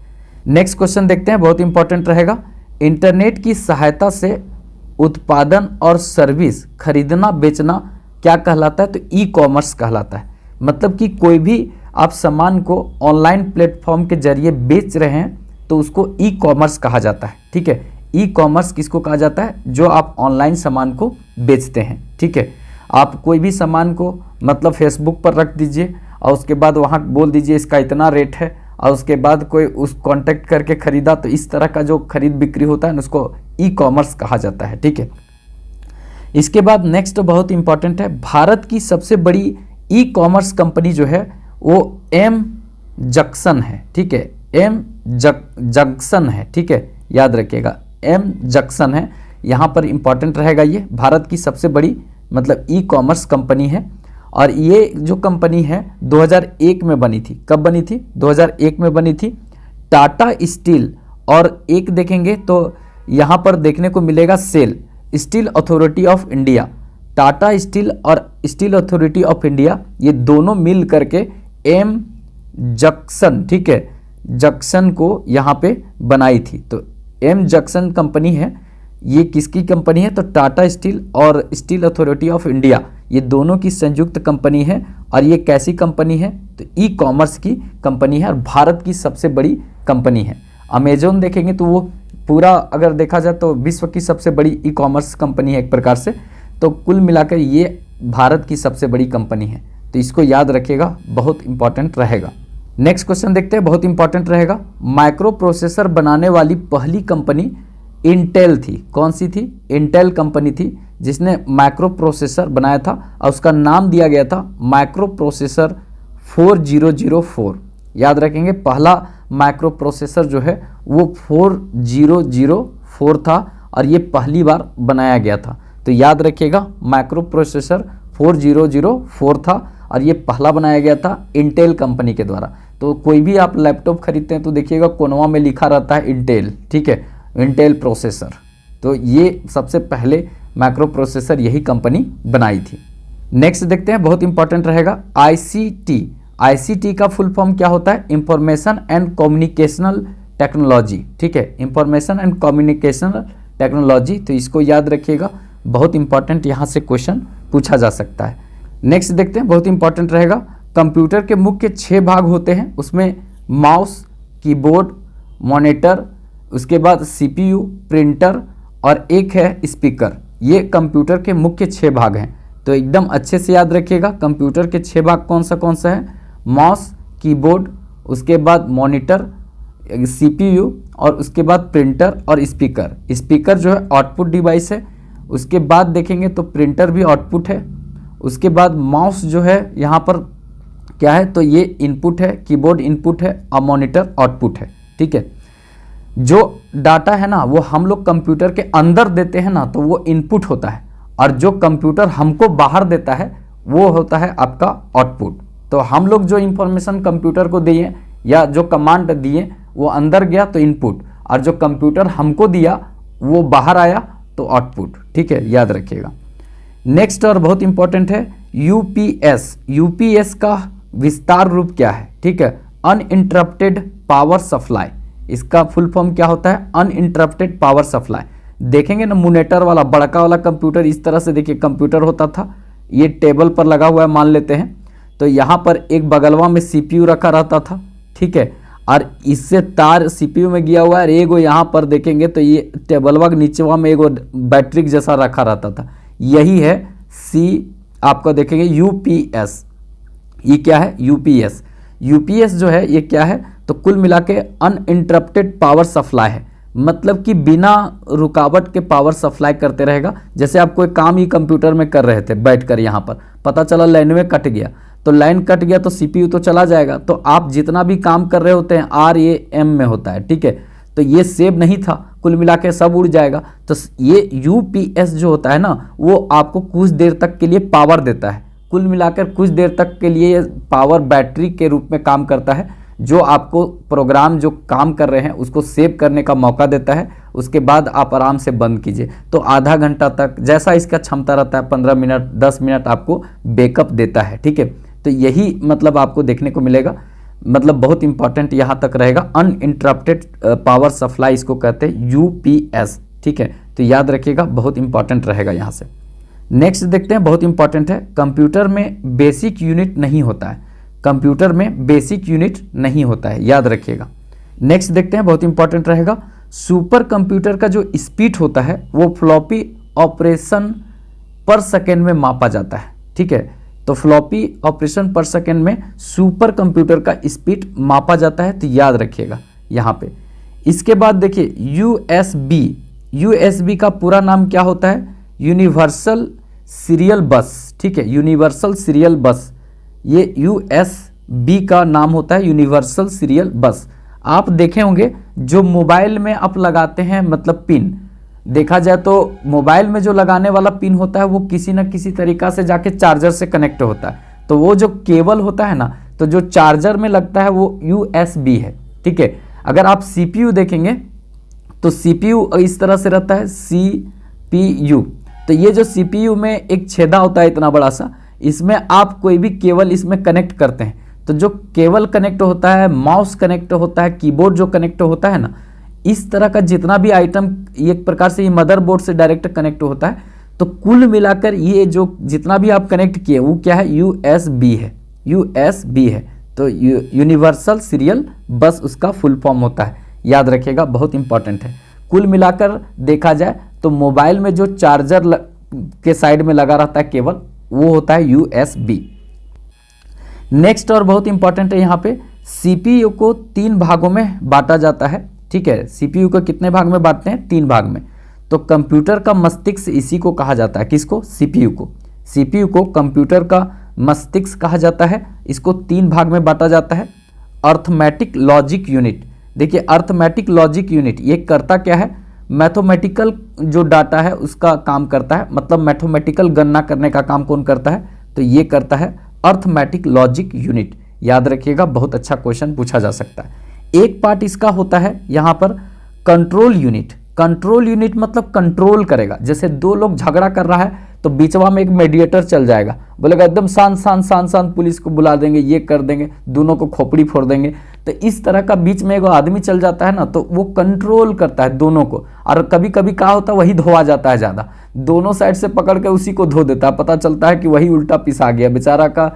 नेक्स्ट क्वेश्चन देखते हैं, बहुत इंपॉर्टेंट रहेगा, इंटरनेट की सहायता से उत्पादन और सर्विस खरीदना बेचना क्या कहलाता है? तो ई कॉमर्स कहलाता है। मतलब कि कोई भी आप सामान को ऑनलाइन प्लेटफॉर्म के जरिए बेच रहे हैं तो उसको ई कॉमर्स कहा जाता है, ठीक है। ई कॉमर्स किसको कहा जाता है? जो आप ऑनलाइन सामान को बेचते हैं, ठीक है। आप कोई भी सामान को मतलब फेसबुक पर रख दीजिए और उसके बाद वहाँ बोल दीजिए इसका इतना रेट है, और उसके बाद कोई उस कांटेक्ट करके खरीदा, तो इस तरह का जो खरीद बिक्री होता है ना उसको ई कॉमर्स कहा जाता है, ठीक है। इसके बाद नेक्स्ट बहुत इंपॉर्टेंट है, भारत की सबसे बड़ी ई कॉमर्स कंपनी जो है वो एम जंक्शन है, ठीक है, एम जंक्शन है, ठीक है, याद रखिएगा एम जंक्शन है। यहाँ पर इंपॉर्टेंट रहेगा, ये भारत की सबसे बड़ी मतलब ई कॉमर्स कंपनी है। और ये जो कंपनी है 2001 में बनी थी। कब बनी थी? 2001 में बनी थी। टाटा स्टील और एक देखेंगे तो यहाँ पर देखने को मिलेगा SAIL, Steel Authority of India. Tata steel और स्टील अथॉरिटी ऑफ इंडिया ये दोनों मिल करके एम जंक्शन, ठीक है, जंक्शन को यहाँ पे बनाई थी। तो एम जंक्शन कंपनी है, ये किसकी कंपनी है? तो टाटा स्टील और स्टील अथॉरिटी ऑफ इंडिया ये दोनों की संयुक्त कंपनी है। और ये कैसी कंपनी है? तो ई कॉमर्स की कंपनी है और भारत की सबसे बड़ी कंपनी है। अमेजोन देखेंगे तो वो पूरा अगर देखा जाए तो विश्व की सबसे बड़ी ई कॉमर्स कंपनी है एक प्रकार से। तो कुल मिलाकर ये भारत की सबसे बड़ी कंपनी है। तो इसको याद रखिएगा, बहुत इंपॉर्टेंट रहेगा। नेक्स्ट क्वेश्चन देखते हैं, बहुत इंपॉर्टेंट रहेगा, माइक्रो प्रोसेसर बनाने वाली पहली कंपनी इंटेल थी। कौन सी थी? इंटेल कंपनी थी जिसने माइक्रो प्रोसेसर बनाया था और उसका नाम दिया गया था माइक्रो प्रोसेसर 4004। याद रखेंगे, पहला माइक्रो प्रोसेसर जो है वो 4004 था और ये पहली बार बनाया गया था। तो याद रखिएगा माइक्रो प्रोसेसर 4004 था और ये पहला बनाया गया था इंटेल कंपनी के द्वारा। तो कोई भी आप लैपटॉप खरीदते हैं तो देखिएगा कोनवा में लिखा रहता है इंटेल, ठीक है, इंटेल प्रोसेसर। तो ये सबसे पहले माइक्रो प्रोसेसर यही कंपनी बनाई थी। नेक्स्ट देखते हैं, बहुत इंपॉर्टेंट रहेगा आईसीटी। आईसीटी का फुल फॉर्म क्या होता है? इंफॉर्मेशन एंड कम्युनिकेशनल टेक्नोलॉजी, ठीक है, इंफॉर्मेशन एंड कम्युनिकेशनल टेक्नोलॉजी। तो इसको याद रखिएगा, बहुत इंपॉर्टेंट यहाँ से क्वेश्चन पूछा जा सकता है। नेक्स्ट देखते हैं, बहुत इंपॉर्टेंट रहेगा, कंप्यूटर के मुख्य 6 भाग होते हैं, उसमें माउस, कीबोर्ड, मॉनिटर, उसके बाद सीपीयू, प्रिंटर और एक है स्पीकर। ये कंप्यूटर के मुख्य 6 भाग हैं। तो एकदम अच्छे से याद रखिएगा, कंप्यूटर के 6 भाग कौन सा है? माउस, कीबोर्ड, उसके बाद मॉनिटर, सीपीयू और उसके बाद प्रिंटर और स्पीकर। स्पीकर जो है आउटपुट डिवाइस है। उसके बाद देखेंगे तो प्रिंटर भी आउटपुट है। उसके बाद माउस जो है यहाँ पर क्या है? तो ये इनपुट है, कीबोर्ड इनपुट है और मॉनिटर आउटपुट है, ठीक है। जो डाटा है ना वो हम लोग कंप्यूटर के अंदर देते हैं ना तो वो इनपुट होता है, और जो कंप्यूटर हमको बाहर देता है वो होता है आपका आउटपुट। तो हम लोग जो इंफॉर्मेशन कंप्यूटर को दिए या जो कमांड दिए वो अंदर गया तो इनपुट, और जो कंप्यूटर हमको दिया वो बाहर आया तो आउटपुट, ठीक है, याद रखिएगा। नेक्स्ट और बहुत इंपॉर्टेंट है यूपीएस। यूपीएस का विस्तार रूप क्या है? ठीक है, अनइंटरप्टेड पावर सप्लाई। इसका फुल फॉर्म क्या होता है? Uninterrupted power supply. देखेंगे ना मॉनिटर वाला बड़का वाला कंप्यूटर, इस तरह से देखिए कंप्यूटर होता था, ये टेबल पर लगा हुआ है मान लेते हैं। तो यहाँ पर एक बगलवा में सीपीयू रखा रहता था, ठीक है, और इससे तार सीपीयू में गया हुआ है। एगो यहाँ पर देखेंगे तो ये टेबलवा के नीचेवा में एगो बैटरी जैसा रखा रहता था, यही है सी आपका देखेंगे यूपीएस। ये क्या है? यूपीएस। यूपीएस जो है ये क्या है? तो कुल मिला के अनइंटरप्टेड पावर सप्लाई है, मतलब कि बिना रुकावट के पावर सप्लाई करते रहेगा। जैसे आप कोई काम ही कंप्यूटर में कर रहे थे बैठकर, यहाँ पर पता चला लाइन में कट गया, तो लाइन कट गया तो सीपीयू तो चला जाएगा। तो आप जितना भी काम कर रहे होते हैं RAM में होता है, ठीक है, तो ये सेव नहीं था, कुल मिला के सब उड़ जाएगा। तो ये यूपीएस जो होता है ना वो आपको कुछ देर तक के लिए पावर देता है, कुल मिलाकर कुछ देर तक के लिए पावर बैटरी के रूप में काम करता है, जो आपको प्रोग्राम जो काम कर रहे हैं उसको सेव करने का मौका देता है। उसके बाद आप आराम से बंद कीजिए, तो आधा घंटा तक जैसा इसका क्षमता रहता है 15 मिनट 10 मिनट आपको बैकअप देता है, ठीक है। तो यही मतलब आपको देखने को मिलेगा, मतलब बहुत इंपॉर्टेंट यहाँ तक रहेगा, अनइंटरप्टेड पावर सप्लाई इसको कहते हैं यूपीएस, ठीक है। तो याद रखिएगा, बहुत इंपॉर्टेंट रहेगा यहाँ से। नेक्स्ट देखते हैं, बहुत इंपॉर्टेंट है, कंप्यूटर में बेसिक यूनिट नहीं होता है। कंप्यूटर में बेसिक यूनिट नहीं होता है, याद रखिएगा। नेक्स्ट देखते हैं, बहुत इंपॉर्टेंट रहेगा, सुपर कंप्यूटर का जो स्पीड होता है वो फ्लॉपी ऑपरेशन पर सेकेंड में मापा जाता है, ठीक है। तो फ्लॉपी ऑपरेशन पर सेकेंड में सुपर कंप्यूटर का स्पीड मापा जाता है, तो याद रखिएगा यहाँ पे। इसके बाद देखिए यूएसबी। यूएसबी का पूरा नाम क्या होता है? यूनिवर्सल सीरियल बस, ठीक है, यूनिवर्सल सीरियल बस। ये यूएसबी का नाम होता है, यूनिवर्सल सीरियल बस। आप देखे होंगे जो मोबाइल में आप लगाते हैं, मतलब पिन, देखा जाए तो मोबाइल में जो लगाने वाला पिन होता है वो किसी न किसी तरीका से जाके चार्जर से कनेक्ट होता है। तो वो जो केबल होता है ना, तो जो चार्जर में लगता है वो यूएसबी है, ठीक है। अगर आप सीपीयू देखेंगे तो सीपीयू इस तरह से रहता है, सीपीयू। तो ये जो सीपीयू में एक छेदा होता है इतना बड़ा सा, इसमें आप कोई भी केबल इसमें कनेक्ट करते हैं, तो जो केबल कनेक्ट होता है, माउस कनेक्ट होता है, कीबोर्ड जो कनेक्ट होता है ना, इस तरह का जितना भी आइटम एक प्रकार से ये मदरबोर्ड से डायरेक्ट कनेक्ट होता है। तो कुल मिलाकर ये जो जितना भी आप कनेक्ट किए वो क्या है? यूएसबी है, यूएसबी है। तो यूनिवर्सल सीरियल बस उसका फुल फॉर्म होता है, याद रखिएगा, बहुत इंपॉर्टेंट है। कुल मिलाकर देखा जाए तो मोबाइल में जो चार्जर के साइड में लगा रहता है केबल, वो होता है यूएसबी। नेक्स्ट और बहुत इंपॉर्टेंट है, यहाँ पे सीपीयू को 3 भागों में बांटा जाता है, ठीक है। सीपीयू को कितने भाग में बांटते हैं? 3 भाग में। तो कंप्यूटर का मस्तिष्क इसी को कहा जाता है, किसको? सीपीयू को। सीपीयू को कंप्यूटर का मस्तिष्क कहा जाता है, इसको 3 भाग में बांटा जाता है। Arithmetic logic unit. देखिए अर्थमेटिक लॉजिक यूनिट ये करता क्या है, मैथमेटिकल जो डाटा है उसका काम करता है, मतलब मैथमेटिकल गणना करने का काम कौन करता है, तो ये करता है अर्थमेटिक लॉजिक यूनिट। याद रखिएगा, बहुत अच्छा क्वेश्चन पूछा जा सकता है। एक पार्ट इसका होता है यहाँ पर कंट्रोल यूनिट। कंट्रोल यूनिट मतलब कंट्रोल करेगा। जैसे दो लोग झगड़ा कर रहा है तो बीचवा में एक मेडिएटर चल जाएगा, बोलेगा एकदम शांत शांत शांत शांत, पुलिस को बुला देंगे, ये कर देंगे, दोनों को खोपड़ी फोड़ देंगे। तो इस तरह का बीच में एक आदमी चल जाता है ना, तो वो कंट्रोल करता है दोनों को। और कभी कभी क्या होता है, वही धोआ जाता है ज़्यादा, दोनों साइड से पकड़ के उसी को धो देता है। पता चलता है कि वही उल्टा पिसा गया, बेचारा का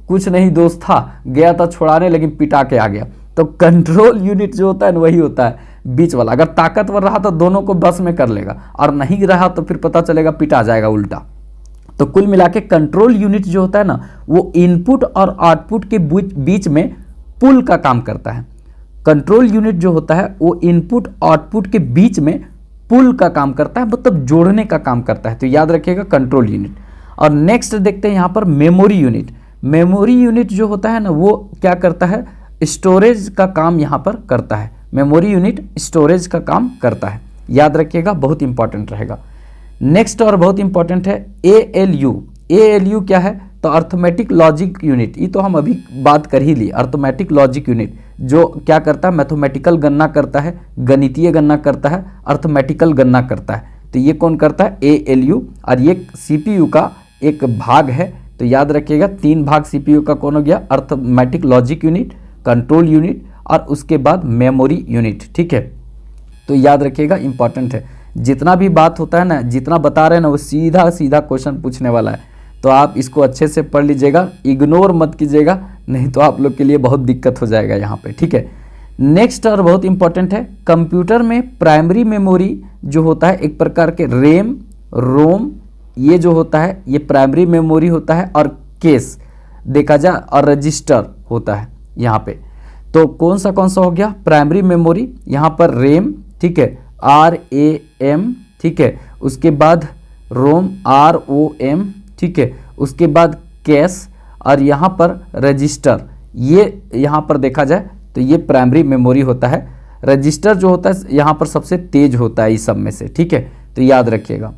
कुछ नहीं दोष था, गया था छुड़ाने लेकिन पिटा के आ गया। तो कंट्रोल यूनिट जो होता है ना वही होता है बीच वाला। अगर ताकतवर रहा तो दोनों को बस में कर लेगा, और नहीं रहा तो फिर पता चलेगा पिटा जाएगा उल्टा। तो कुल मिला के कंट्रोल यूनिट जो होता है ना, वो इनपुट और आउटपुट के बीच में पुल का काम करता है। कंट्रोल यूनिट जो होता है वो इनपुट आउटपुट के बीच में पुल का काम करता है, मतलब जोड़ने का काम करता है। तो याद रखिएगा कंट्रोल यूनिट। और नेक्स्ट देखते हैं यहाँ पर मेमोरी यूनिट। मेमोरी यूनिट जो होता है ना वो क्या करता है, स्टोरेज का काम यहाँ पर करता है। मेमोरी यूनिट स्टोरेज का काम करता है, याद रखिएगा, बहुत इंपॉर्टेंट रहेगा। नेक्स्ट और बहुत इंपॉर्टेंट है ALU। ALU क्या है, तो अर्थमेटिक लॉजिक यूनिट। ये तो हम अभी बात कर ही ली। अर्थमेटिक लॉजिक यूनिट जो क्या करता है, मैथमेटिकल गणना करता है, गणितीय गणना करता है, अर्थमेटिकल गणना करता है। तो ये कौन करता है, ALU। और ये CPU का एक भाग है। तो याद रखिएगा 3 भाग CPU का कौन हो गया, arithmetic logic unit, control unit और उसके बाद मेमोरी यूनिट। ठीक है, तो याद रखिएगा, इंपॉर्टेंट है। जितना भी बात होता है ना, जितना बता रहे हैं ना, वो सीधा सीधा क्वेश्चन पूछने वाला है। तो आप इसको अच्छे से पढ़ लीजिएगा, इग्नोर मत कीजिएगा, नहीं तो आप लोग के लिए बहुत दिक्कत हो जाएगा यहाँ पे। ठीक है, नेक्स्ट और बहुत इंपॉर्टेंट है, कंप्यूटर में प्राइमरी मेमोरी जो होता है, एक प्रकार के रैम, रोम, ये जो होता है ये प्राइमरी मेमोरी होता है, और केस देखा जाए और रजिस्टर होता है यहाँ पे। तो कौन सा हो गया, प्राइमरी मेमोरी, यहाँ पर रैम, ठीक है, RAM, ठीक है, उसके बाद रोम, ROM, ठीक है, उसके बाद कैश, और यहाँ पर रजिस्टर। ये यहाँ पर देखा जाए तो ये प्राइमरी मेमोरी होता है। रजिस्टर जो होता है यहाँ पर सबसे तेज होता है इस सब में से। ठीक है, तो याद रखिएगा।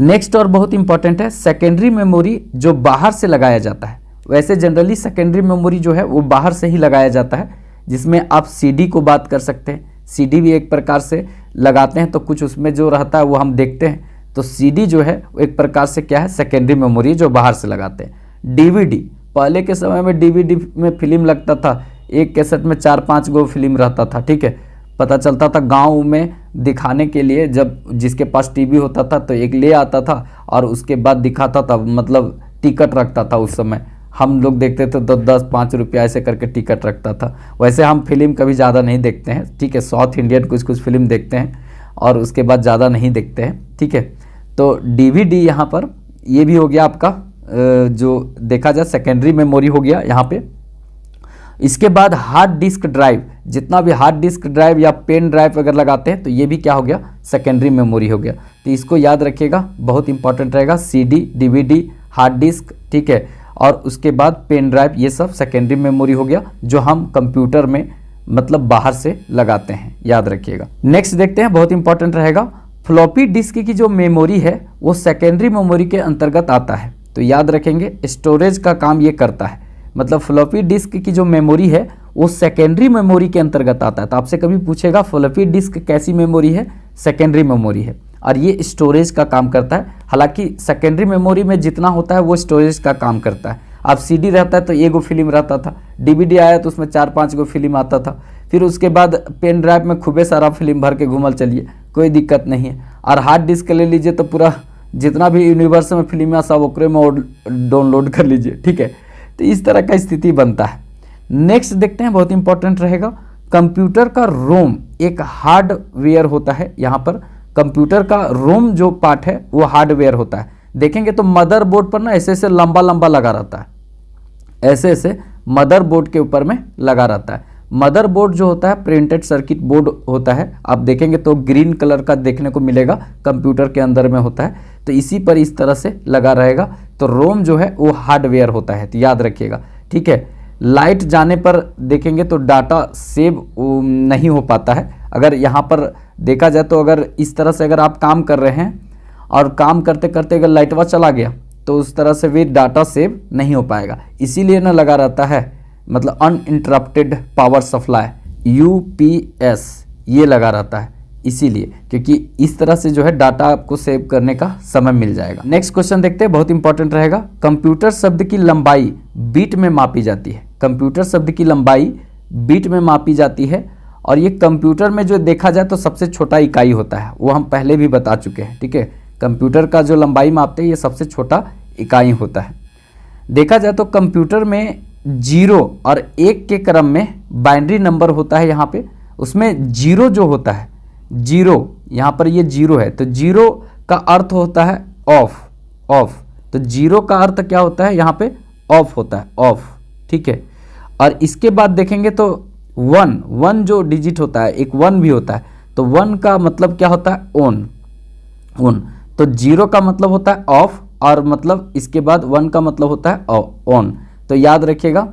नेक्स्ट और बहुत इंपॉर्टेंट है सेकेंडरी मेमोरी, जो बाहर से लगाया जाता है। वैसे जनरली सेकेंडरी मेमोरी जो है वो बाहर से ही लगाया जाता है, जिसमें आप CD को बात कर सकते हैं। CD भी एक प्रकार से लगाते हैं, तो कुछ उसमें जो रहता है वो हम देखते हैं। तो CD जो है वो एक प्रकार से क्या है, सेकेंडरी मेमोरी जो बाहर से लगाते हैं। DVD, पहले के समय में DVD में फिल्म लगता था, एक कैसेट में 4-5 गो फिल्म रहता था। ठीक है, पता चलता था गांव में दिखाने के लिए, जब जिसके पास टीवी होता था तो एक ले आता था और उसके बाद दिखाता था, मतलब टिकट रखता था। उस समय हम लोग देखते थे तो 10-5 रुपया ऐसे करके टिकट रखता था। वैसे हम फिल्म कभी ज़्यादा नहीं देखते हैं, ठीक है, साउथ इंडियन कुछ कुछ फिल्म देखते हैं और उसके बाद ज़्यादा नहीं देखते हैं। ठीक है, तो DVD यहाँ पर ये भी हो गया आपका, जो देखा जाए सेकेंडरी मेमोरी हो गया यहाँ पे। इसके बाद हार्ड डिस्क ड्राइव, जितना भी हार्ड डिस्क ड्राइव या पेन ड्राइव अगर लगाते हैं तो ये भी क्या हो गया, सेकेंडरी मेमोरी हो गया। तो इसको याद रखिएगा, बहुत इंपॉर्टेंट रहेगा। CD, DVD, हार्ड डिस्क, ठीक है, और उसके बाद पेन ड्राइव, ये सब सेकेंडरी मेमोरी हो गया, जो हम कंप्यूटर में मतलब बाहर से लगाते हैं, याद रखिएगा। नेक्स्ट देखते हैं, बहुत इंपॉर्टेंट रहेगा, फ्लॉपी डिस्क की जो मेमोरी है वो सेकेंडरी मेमोरी के अंतर्गत आता है। तो याद रखेंगे, स्टोरेज का काम ये करता है, मतलब फ्लॉपी डिस्क की जो मेमोरी है वो सेकेंडरी मेमोरी के अंतर्गत आता है। तो आपसे कभी पूछेगा फ्लॉपी डिस्क कैसी मेमोरी है, सेकेंडरी मेमोरी है, और ये स्टोरेज का काम करता है। हालांकि सेकेंडरी मेमोरी में जितना होता है वो स्टोरेज का काम करता है। अब CD रहता है तो 1 गो फिल्म रहता था, DVD आया तो उसमें 4-5 गो फिल्म आता था, फिर उसके बाद पेन ड्राइव में खूबे सारा फिल्म भर के घूमल चलिए, कोई दिक्कत नहीं है। और हार्ड डिस्क ले लीजिए तो पूरा जितना भी यूनिवर्स में फिल्म है सब ओकरे में डाउनलोड कर लीजिए। ठीक है, तो इस तरह का स्थिति बनता है। नेक्स्ट देखते हैं, बहुत इंपॉर्टेंट रहेगा, कंप्यूटर का रोम एक हार्डवेयर होता है। यहाँ पर कंप्यूटर का रोम जो पार्ट है वो हार्डवेयर होता है। देखेंगे तो मदरबोर्ड पर ना ऐसे ऐसे लंबा लंबा लगा रहता है, ऐसे ऐसे मदरबोर्ड के ऊपर में लगा रहता है। मदरबोर्ड जो होता है प्रिंटेड सर्किट बोर्ड होता है, आप देखेंगे तो ग्रीन कलर का देखने को मिलेगा, कंप्यूटर के अंदर में होता है। तो इसी पर इस तरह से लगा रहेगा। तो रोम जो है वो हार्डवेयर होता है, तो याद रखिएगा। ठीक है, लाइट जाने पर देखेंगे तो डाटा सेव नहीं हो पाता है। अगर यहाँ पर देखा जाए तो अगर इस तरह से अगर आप काम कर रहे हैं और काम करते करते अगर लाइटवा चला गया तो उस तरह से भी डाटा सेव नहीं हो पाएगा। इसीलिए ना लगा रहता है मतलब अनइंटरप्टेड पावर सप्लाई UPS ये लगा रहता है, इसीलिए क्योंकि इस तरह से जो है डाटा आपको सेव करने का समय मिल जाएगा। नेक्स्ट क्वेश्चन देखते हैं, बहुत इंपॉर्टेंट रहेगा। कंप्यूटर शब्द की लंबाई बीट में मापी जाती है। कंप्यूटर शब्द की लंबाई बीट में मापी जाती है और ये कंप्यूटर में जो देखा जाए तो सबसे छोटा इकाई होता है, वो हम पहले भी बता चुके हैं। ठीक है, कंप्यूटर का जो लंबाई मापते हैं ये सबसे छोटा इकाई होता है। देखा जाए तो कंप्यूटर में 0 और 1 के क्रम में बाइनरी नंबर होता है। यहाँ पे उसमें 0 जो होता है, 0 यहाँ पर ये 0 है तो 0 का अर्थ होता है ऑफ। तो 0 का अर्थ क्या होता है, यहाँ पे ऑफ होता है, ऑफ। ठीक है, और इसके बाद देखेंगे तो 1 जो डिजिट होता है, एक 1 भी होता है, तो 1 का मतलब क्या होता है, ऑन। तो 0 का मतलब होता है ऑफ और मतलब इसके बाद 1 का मतलब होता है ऑन। तो याद रखिएगा,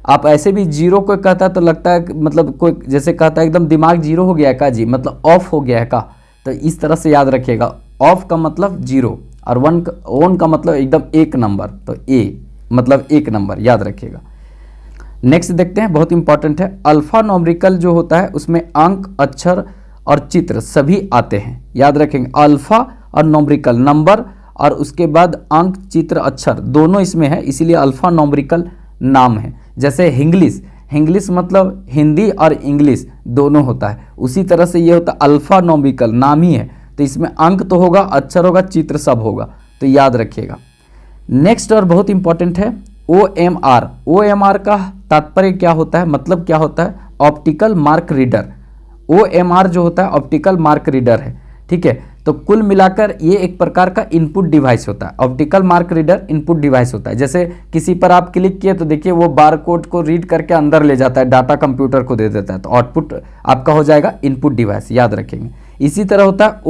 आप ऐसे भी 0 को कहता है तो लगता है मतलब कोई जैसे कहता है एकदम दिमाग 0 हो गया है का जी, मतलब ऑफ हो गया है का। तो इस तरह से याद रखिएगा, ऑफ का मतलब 0 और ऑन का मतलब एकदम एक नंबर, तो ए मतलब एक नंबर, याद रखिएगा। नेक्स्ट देखते हैं, बहुत इंपॉर्टेंट है। अल्फा न्यूमेरिकल जो होता है उसमें अंक, अक्षर और चित्र सभी आते हैं, याद रखेंगे। अल्फा और न्यूमेरिकल नंबर और उसके बाद अंक, चित्र, अक्षर दोनों इसमें है, इसीलिए अल्फा न्यूमेरिकल नाम है। जैसे इंग्लिश मतलब हिंदी और इंग्लिश दोनों होता है, उसी तरह से ये होता है अल्फा न्यूमेरिकल नाम ही है, तो इसमें अंक तो होगा, अक्षर होगा, चित्र सब होगा, तो याद रखिएगा। नेक्स्ट और बहुत इंपॉर्टेंट है OMR। OMR का तात्पर्य क्या होता है, मतलब क्या होता है, ऑप्टिकल मार्क रीडर। OMR जो होता है ऑप्टिकल मार्क रीडर है। ठीक है, तो कुल मिलाकर ये एक प्रकार का इनपुट डिवाइस होता है। Optical mark reader input device होता है। जैसे किसी पर आप क्लिक किए तो देखिए वो बार कोड को रीड करके अंदर ले जाता है, डाटा कंप्यूटर को दे देता है, तो आउटपुट आपका हो जाएगा इनपुट डिवाइस, याद रखेंगे। इसी तरह होता है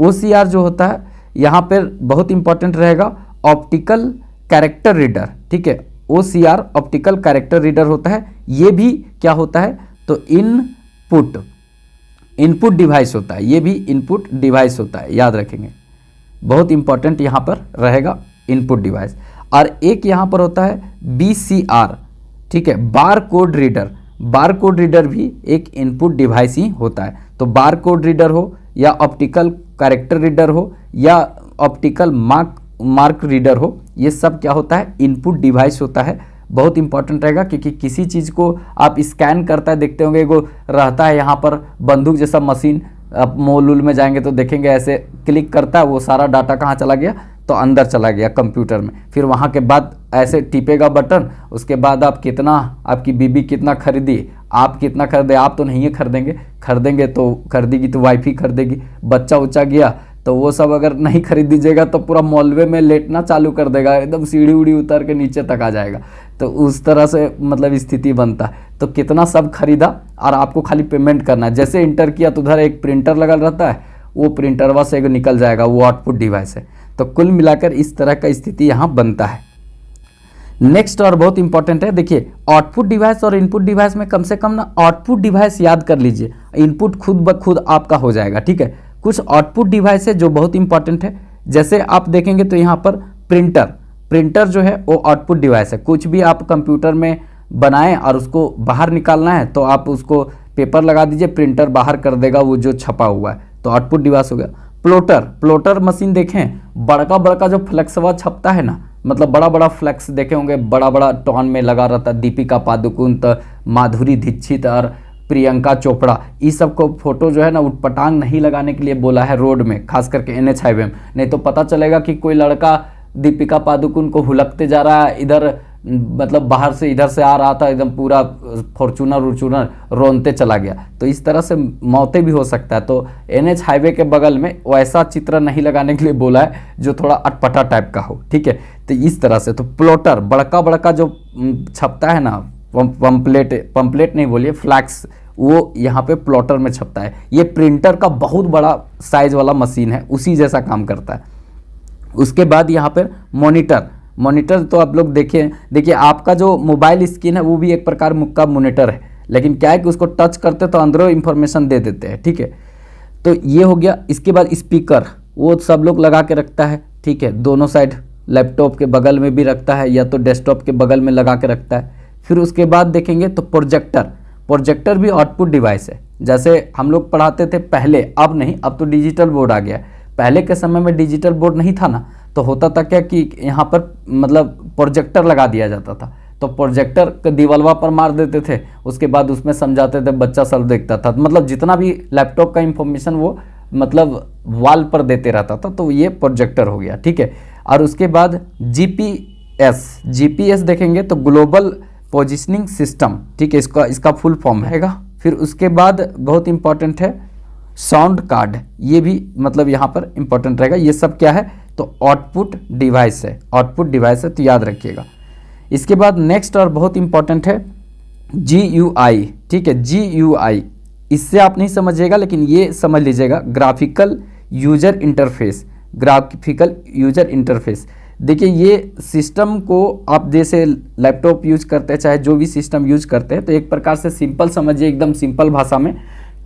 OCR जो होता है यहाँ पर बहुत इंपॉर्टेंट रहेगा, ऑप्टिकल कैरेक्टर रीडर। ठीक है, OCR ऑप्टिकल कैरेक्टर रीडर होता है। ये भी क्या होता है, तो इनपुट डिवाइस होता है, ये भी इनपुट डिवाइस होता है, याद रखेंगे। बहुत इंपॉर्टेंट यहाँ पर रहेगा इनपुट डिवाइस। और एक यहाँ पर होता है BCR। ठीक है, bar code reader. Bar code reader भी एक इनपुट डिवाइस ही होता है। तो बार कोड रीडर हो या ऑप्टिकल कैरेक्टर रीडर हो या ऑप्टिकल मार्क रीडर हो, ये सब क्या होता है, इनपुट डिवाइस होता है। बहुत इंपॉर्टेंट रहेगा क्योंकि किसी चीज़ को आप स्कैन करता है, देखते होंगे वो रहता है यहाँ पर बंदूक जैसा मशीन, आप मॉल में जाएंगे तो देखेंगे ऐसे क्लिक करता है, वो सारा डाटा कहाँ चला गया, तो अंदर चला गया कंप्यूटर में। फिर वहाँ के बाद ऐसे टिपेगा बटन, उसके बाद आप कितना, आपकी बीबी कितना खरीदी, आप कितना खरीदे, आप तो नहीं खरीदेंगे तो खरीदेगी तो वाइफ ही खरीदेगी। बच्चा उच्चा गया तो वो सब अगर नहीं खरीद दीजिएगा तो पूरा मॉलवे में लेटना चालू कर देगा, एकदम सीढ़ी उड़ी उतर के नीचे तक आ जाएगा। तो उस तरह से मतलब स्थिति बनता है। तो कितना सब खरीदा और आपको खाली पेमेंट करना है। जैसे इंटर किया तो उधर एक प्रिंटर लगा रहता है, वो प्रिंटरवा से निकल जाएगा, वो आउटपुट डिवाइस है। तो कुल मिलाकर इस तरह का स्थिति यहाँ बनता है। नेक्स्ट और बहुत इंपॉर्टेंट है, देखिए आउटपुट डिवाइस और इनपुट डिवाइस में कम से कम ना आउटपुट डिवाइस याद कर लीजिए, इनपुट खुद ब खुद आपका हो जाएगा। ठीक है, कुछ आउटपुट डिवाइस है जो बहुत इंपॉर्टेंट है। जैसे आप देखेंगे तो यहाँ पर प्रिंटर जो है वो आउटपुट डिवाइस है। कुछ भी आप कंप्यूटर में बनाएं और उसको बाहर निकालना है तो आप उसको पेपर लगा दीजिए, प्रिंटर बाहर कर देगा वो जो छपा हुआ है, तो आउटपुट डिवाइस हो गया। प्लोटर मशीन देखें, बड़ा जो फ्लेक्सवा छपता है ना, मतलब बड़ा फ्लेक्स देखे होंगे, बड़ा टॉन में लगा रहता है। दीपिका पादुकोण, माधुरी दीक्षित और प्रियंका चोपड़ा, इस सब को फोटो जो है ना उटपटांग नहीं लगाने के लिए बोला है रोड में, खास करके NH हाईवे में, नहीं तो पता चलेगा कि कोई लड़का दीपिका पादुकोण को हुलकते जा रहा है, इधर मतलब बाहर से इधर से आ रहा था, एकदम पूरा फॉर्चूनर रोनते चला गया, तो इस तरह से मौतें भी हो सकता है। तो NH हाईवे के बगल में वैसा चित्र नहीं लगाने के लिए बोला है जो थोड़ा अटपटा टाइप का हो। ठीक है, तो इस तरह से तो प्लॉटर बड़का जो छपता है ना, पंपलेट नहीं बोलिए, फ्लैक्स, वो यहाँ पे प्लॉटर में छपता है। ये प्रिंटर का बहुत बड़ा साइज वाला मशीन है, उसी जैसा काम करता है। उसके बाद यहाँ पर मॉनिटर तो आप लोग देखिए आपका जो मोबाइल स्क्रीन है वो भी एक प्रकार का मॉनिटर है, लेकिन क्या है कि उसको टच करते तो अंदरों इंफॉर्मेशन दे देते हैं, ठीक है। तो ये हो गया। इसके बाद स्पीकर वो सब लोग लगा के रखता है, ठीक है, दोनों साइड लैपटॉप के बगल में भी रखता है या तो डेस्कटॉप के बगल में लगा के रखता है। फिर उसके बाद देखेंगे तो प्रोजेक्टर भी आउटपुट डिवाइस है। जैसे हम लोग पढ़ाते थे पहले, अब नहीं, अब तो डिजिटल बोर्ड आ गया। पहले के समय में डिजिटल बोर्ड नहीं था ना, तो होता था क्या कि यहाँ पर मतलब प्रोजेक्टर लगा दिया जाता था, तो प्रोजेक्टर के दीवालवा पर मार देते थे, उसके बाद उसमें समझाते थे, बच्चा सब देखता था, मतलब जितना भी लैपटॉप का इंफॉर्मेशन वो मतलब वॉल पर देते रहता था, तो ये प्रोजेक्टर हो गया, ठीक है। और उसके बाद जीपीएस देखेंगे तो ग्लोबल पोजिशनिंग सिस्टम, ठीक है, इसका फुल फॉर्म रहेगा। फिर उसके बाद बहुत इंपॉर्टेंट है साउंड कार्ड, ये भी मतलब यहाँ पर इंपॉर्टेंट रहेगा। ये सब क्या है तो आउटपुट डिवाइस है, तो याद रखिएगा। इसके बाद नेक्स्ट और बहुत इंपॉर्टेंट है GUI, ठीक है, GUI इससे आप नहीं समझिएगा, लेकिन ये समझ लीजिएगा ग्राफिकल यूजर इंटरफेस। देखिए ये सिस्टम को आप जैसे लैपटॉप यूज करते हैं, चाहे जो भी सिस्टम यूज करते हैं, तो एक प्रकार से सिंपल समझिए, एकदम सिंपल भाषा में,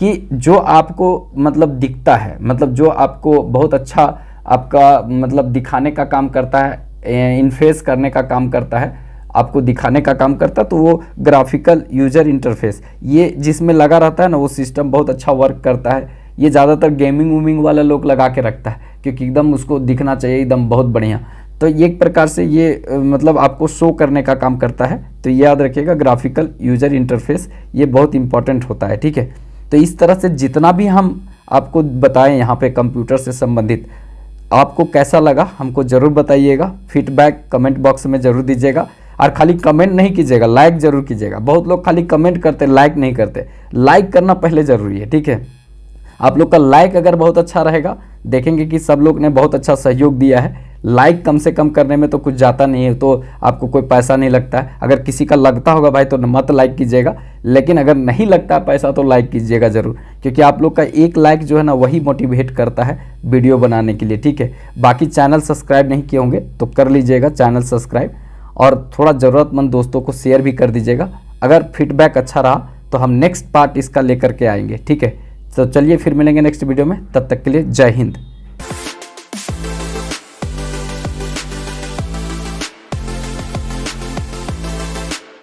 कि जो आपको मतलब दिखता है, मतलब जो आपको बहुत अच्छा आपका मतलब दिखाने का काम करता है, इन्फेस करने का काम करता है, आपको दिखाने का काम करता है, तो वो ग्राफिकल यूजर इंटरफेस ये जिसमें लगा रहता है ना, वो सिस्टम बहुत अच्छा वर्क करता है। ये ज़्यादातर गेमिंग वूमिंग वाला लोग लगा के रखता है, क्योंकि एकदम उसको दिखना चाहिए एकदम बहुत बढ़िया। तो ये एक प्रकार से ये मतलब आपको शो करने का काम करता है, तो ये याद रखिएगा ग्राफिकल यूजर इंटरफेस, ये बहुत इंपॉर्टेंट होता है, ठीक है। तो इस तरह से जितना भी हम आपको बताएं यहाँ पे कंप्यूटर से संबंधित, आपको कैसा लगा हमको ज़रूर बताइएगा, फीडबैक कमेंट बॉक्स में ज़रूर दीजिएगा। और खाली कमेंट नहीं कीजिएगा, लाइक ज़रूर कीजिएगा। बहुत लोग खाली कमेंट करते, लाइक नहीं करते। लाइक करना पहले ज़रूरी है, ठीक है। आप लोग का लाइक अगर बहुत अच्छा रहेगा, देखेंगे कि सब लोग ने बहुत अच्छा सहयोग दिया है। लाइक कम से कम करने में तो कुछ जाता नहीं है, तो आपको कोई पैसा नहीं लगता है। अगर किसी का लगता होगा भाई तो मत लाइक कीजिएगा, लेकिन अगर नहीं लगता पैसा तो लाइक कीजिएगा ज़रूर, क्योंकि आप लोग का एक लाइक जो है ना वही मोटिवेट करता है वीडियो बनाने के लिए, ठीक है। बाकी चैनल सब्सक्राइब नहीं किए होंगे तो कर लीजिएगा चैनल सब्सक्राइब, और थोड़ा ज़रूरतमंद दोस्तों को शेयर भी कर दीजिएगा। अगर फीडबैक अच्छा रहा तो हम नेक्स्ट पार्ट इसका लेकर के आएंगे, ठीक है। तो चलिए फिर मिलेंगे नेक्स्ट वीडियो में, तब तक के लिए जय हिंद।